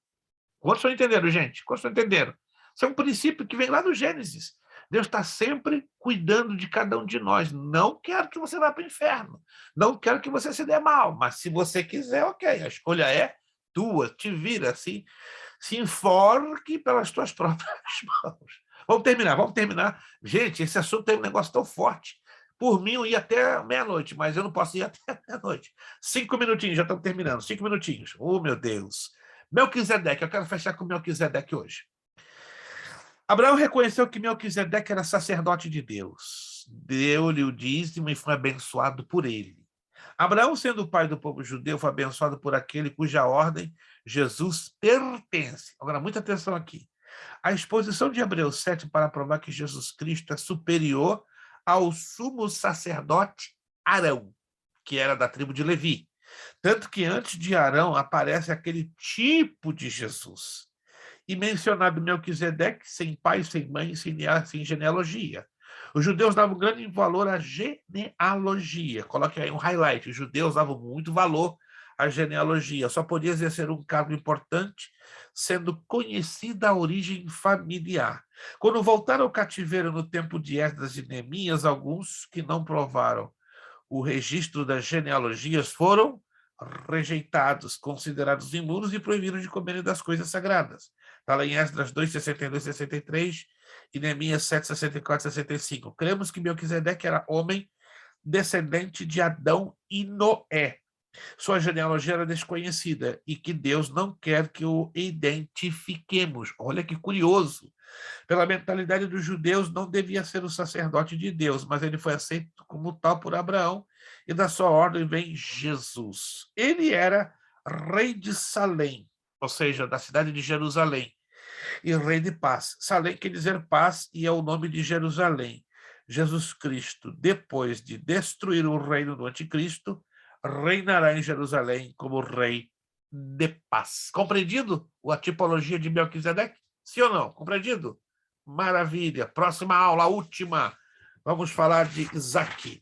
Quantos estão entendendo, gente? Quantos estão entendendo? Isso é um princípio que vem lá do Gênesis. Deus está sempre cuidando de cada um de nós. Não quero que você vá para o inferno. Não quero que você se dê mal. Mas se você quiser, ok. A escolha é tua. Te vira assim. Se enforque pelas tuas próprias mãos. Vamos terminar. Gente, esse assunto tem um negócio tão forte. Por mim, eu ia até meia-noite, mas eu não posso ir até meia-noite. 5 minutinhos, já estamos terminando. 5 minutinhos. Oh, meu Deus. Melquisedeque, eu quero fechar com Melquisedeque hoje. Abraão reconheceu que Melquisedeque era sacerdote de Deus. Deu-lhe o dízimo e foi abençoado por ele. Abraão, sendo o pai do povo judeu, foi abençoado por aquele cuja ordem Jesus pertence. Agora, muita atenção aqui. A exposição de Hebreus 7 para provar que Jesus Cristo é superior ao sumo sacerdote Arão, que era da tribo de Levi. Tanto que antes de Arão aparece aquele tipo de Jesus. E mencionado Melquisedeque, sem pai, sem mãe, sem genealogia. Os judeus davam grande valor à genealogia. Coloque aí um highlight. Os judeus davam muito valor à genealogia. Só podia exercer um cargo importante sendo conhecida a origem familiar. Quando voltaram ao cativeiro no tempo de Esdras e Neemias, alguns que não provaram o registro das genealogias foram rejeitados, considerados imundos e proibiram de comerem das coisas sagradas. Está lá em Esdras 2, 62, 63 e Neemias 7, 64, 65. Cremos que Melquisedeque era homem descendente de Adão e Noé. Sua genealogia era desconhecida e que Deus não quer que o identifiquemos. Olha que curioso. Pela mentalidade dos judeus, não devia ser o sacerdote de Deus, mas ele foi aceito como tal por Abraão, e da sua ordem vem Jesus. Ele era rei de Salém, ou seja, da cidade de Jerusalém, e rei de paz. Salém quer dizer paz e é o nome de Jerusalém. Jesus Cristo, depois de destruir o reino do anticristo, reinará em Jerusalém como rei de paz. Compreendido a tipologia de Melquisedeque? Sim ou não? Compreendido? Maravilha. Próxima aula, a última. Vamos falar de Isaque,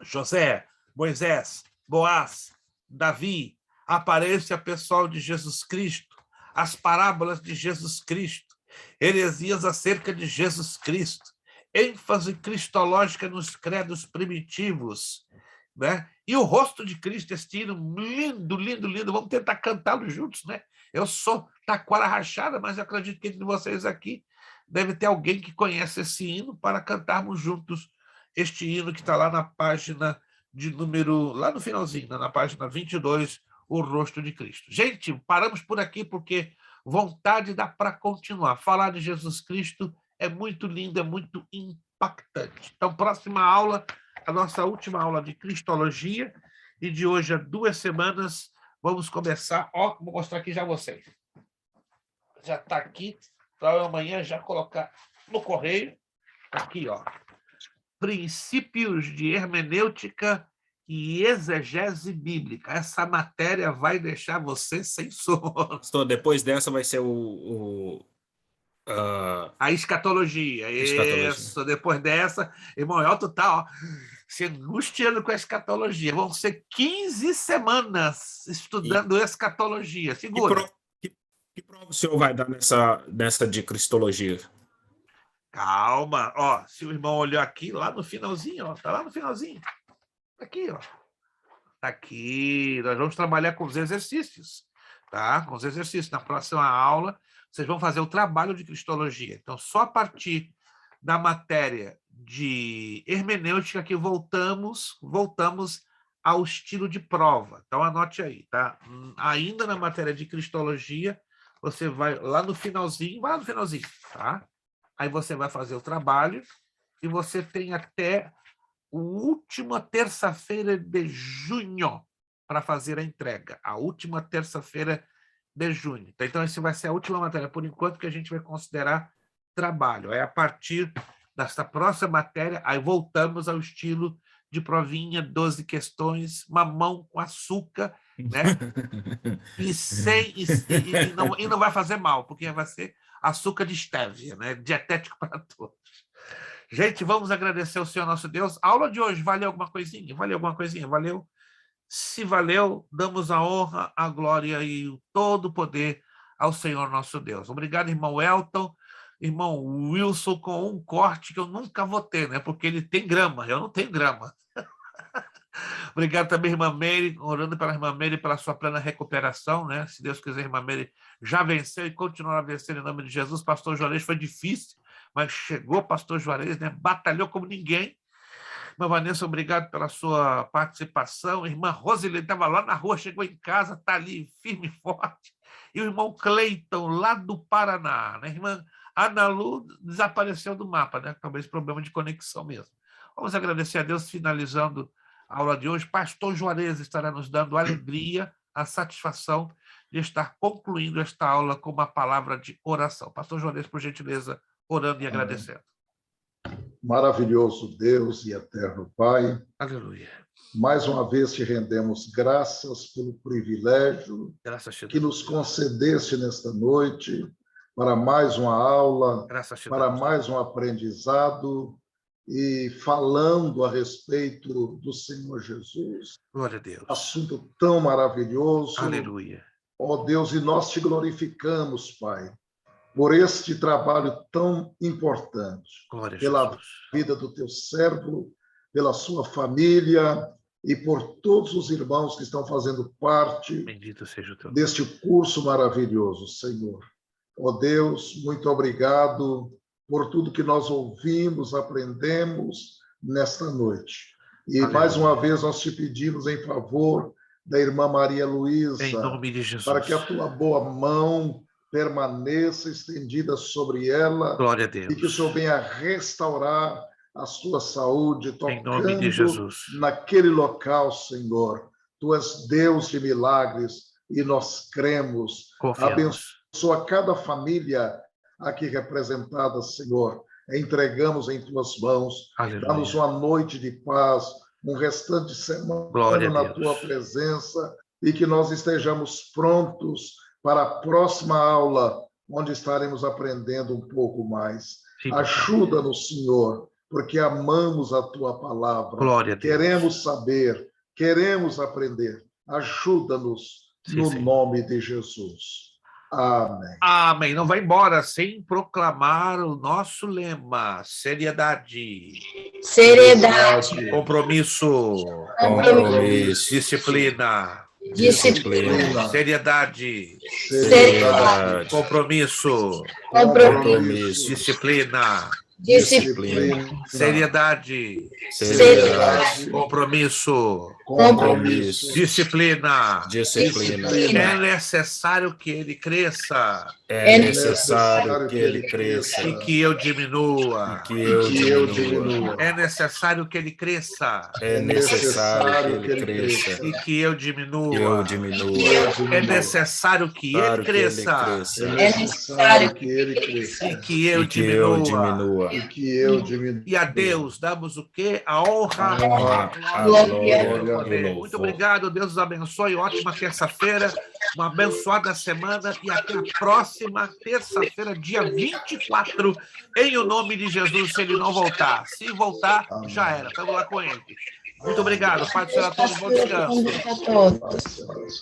José, Moisés, Boaz, Davi, a aparência pessoal de Jesus Cristo, as parábolas de Jesus Cristo, heresias acerca de Jesus Cristo, ênfase cristológica nos credos primitivos, né? E o rosto de Cristo, este hino lindo, lindo, lindo. Vamos tentar cantá-lo juntos, né? Eu sou taquara rachada, mas eu acredito que entre vocês aqui deve ter alguém que conhece esse hino para cantarmos juntos este hino que está lá na página de número, lá no finalzinho, né? Na página 22, o rosto de Cristo. Gente, paramos por aqui porque vontade dá para continuar. Falar de Jesus Cristo é muito lindo, é muito impactante. Então, próxima aula, a nossa última aula de Cristologia, e de hoje a 2 semanas, vamos começar, ó, vou mostrar aqui já a vocês. Já está aqui, para amanhã já colocar no correio, aqui, ó. Princípios de hermenêutica e exegese bíblica. Essa matéria vai deixar você sem sono. Pastor, depois dessa vai ser A escatologia. Isso, depois dessa, irmão Elton tá, ó, se angustiando com a escatologia. Vão ser 15 semanas estudando escatologia. Segura. Que prova o senhor vai dar nessa de cristologia? Calma, ó, se o irmão olhou aqui, lá no finalzinho, ó, tá lá no finalzinho. Aqui, ó. Tá aqui, nós vamos trabalhar com os exercícios, tá? Com os exercícios. Na próxima aula, vocês vão fazer o trabalho de cristologia. Então, só a partir da matéria de hermenêutica que voltamos ao estilo de prova. Então, anote aí, tá? Ainda na matéria de cristologia, você vai lá no finalzinho, tá? Aí você vai fazer o trabalho e você tem até a última terça-feira de junho para fazer a entrega. A última terça-feira de junho. Então, essa vai ser a última matéria, por enquanto, que a gente vai considerar trabalho. É a partir dessa próxima matéria, aí voltamos ao estilo de provinha, 12 questões, mamão com açúcar, né? E não vai fazer mal, porque vai ser açúcar de estévia, né? Dietético para todos. Gente, vamos agradecer ao Senhor nosso Deus. A aula de hoje, valeu alguma coisinha? Valeu alguma coisinha? Valeu? Se valeu, damos a honra, a glória e o todo o poder ao Senhor nosso Deus. Obrigado, irmão Elton, irmão Wilson, com um corte que eu nunca vou ter, né? Porque ele tem grama, eu não tenho grama. Obrigado também, irmã Meire, orando pela irmã Meire pela sua plena recuperação, né? Se Deus quiser, irmã Meire já venceu e continuará a vencer em nome de Jesus. Pastor Juarez foi difícil, mas chegou pastor Juarez, né? Batalhou como ninguém. Irmã Vanessa, obrigado pela sua participação. Irmã Rosilene estava lá na rua, chegou em casa, está ali firme e forte. E o irmão Cleiton, lá do Paraná, né? Irmã Ana Lu desapareceu do mapa, né? Talvez problema de conexão mesmo. Vamos agradecer a Deus, finalizando a aula de hoje. Pastor Juarez estará nos dando a alegria, a satisfação de estar concluindo esta aula com uma palavra de oração. Pastor Juarez, por gentileza, orando e agradecendo. Maravilhoso Deus e eterno Pai. Aleluia. Mais uma vez te rendemos graças pelo privilégio que nos concedeste nesta noite para mais uma aula, para mais um aprendizado e falando a respeito do Senhor Jesus. Glória a Deus. Assunto tão maravilhoso. Aleluia. Ó Deus, e nós te glorificamos, Pai, por este trabalho tão importante, pela vida do teu servo, pela sua família, e por todos os irmãos que estão fazendo parte Bendito seja o teu nome. deste curso maravilhoso, Senhor. Ó Deus, muito obrigado por tudo que nós ouvimos, aprendemos nesta noite. E Aleluia. mais uma vez nós te pedimos em favor da irmã Maria Luísa, Em nome de Jesus. para que a tua boa mão permaneça estendida sobre ela. Glória a Deus. E que o Senhor venha restaurar a sua saúde, Em nome de Jesus. naquele local, Senhor. Tu és Deus de milagres e nós cremos. Confiamos. Abençoa cada família aqui representada, Senhor. Entregamos em tuas mãos. Aleluia. Dá-nos uma noite de paz, um restante de semana na tua presença e que nós estejamos prontos para a próxima aula, onde estaremos aprendendo um pouco mais. Sim, ajuda-nos, Senhor, porque amamos a tua palavra. Glória a Deus. Queremos saber, queremos aprender. Ajuda-nos no nome de Jesus. Amém. Amém. Não vai embora sem proclamar o nosso lema: seriedade. Seriedade. Compromisso. Compromisso. Disciplina. Disciplina. Seriedade. Seriedade. Compromisso. Compromisso. Disciplina. Disciplina. Seriedade. Seriedade. Compromisso. Compromisso. Disciplina. Disciplina. É necessário que ele cresça. É necessário que ele cresça. E que eu diminua. Que eu diminua. É necessário que ele cresça. É necessário que ele cresça. E que eu diminua. Que eu diminua. É necessário que ele cresça. É necessário que ele cresça. E que eu E que eu diminua. diminua. E que eu diminua. E a Deus damos o quê? A honra, A glória. glória. Muito obrigado, Deus os abençoe, ótima terça-feira, uma abençoada semana e até a próxima terça-feira, dia 24, em o nome de Jesus, se ele não voltar. Se voltar, já era, estamos lá com ele. Muito obrigado, Pai do Senhor a todos, bom descanso. a todos.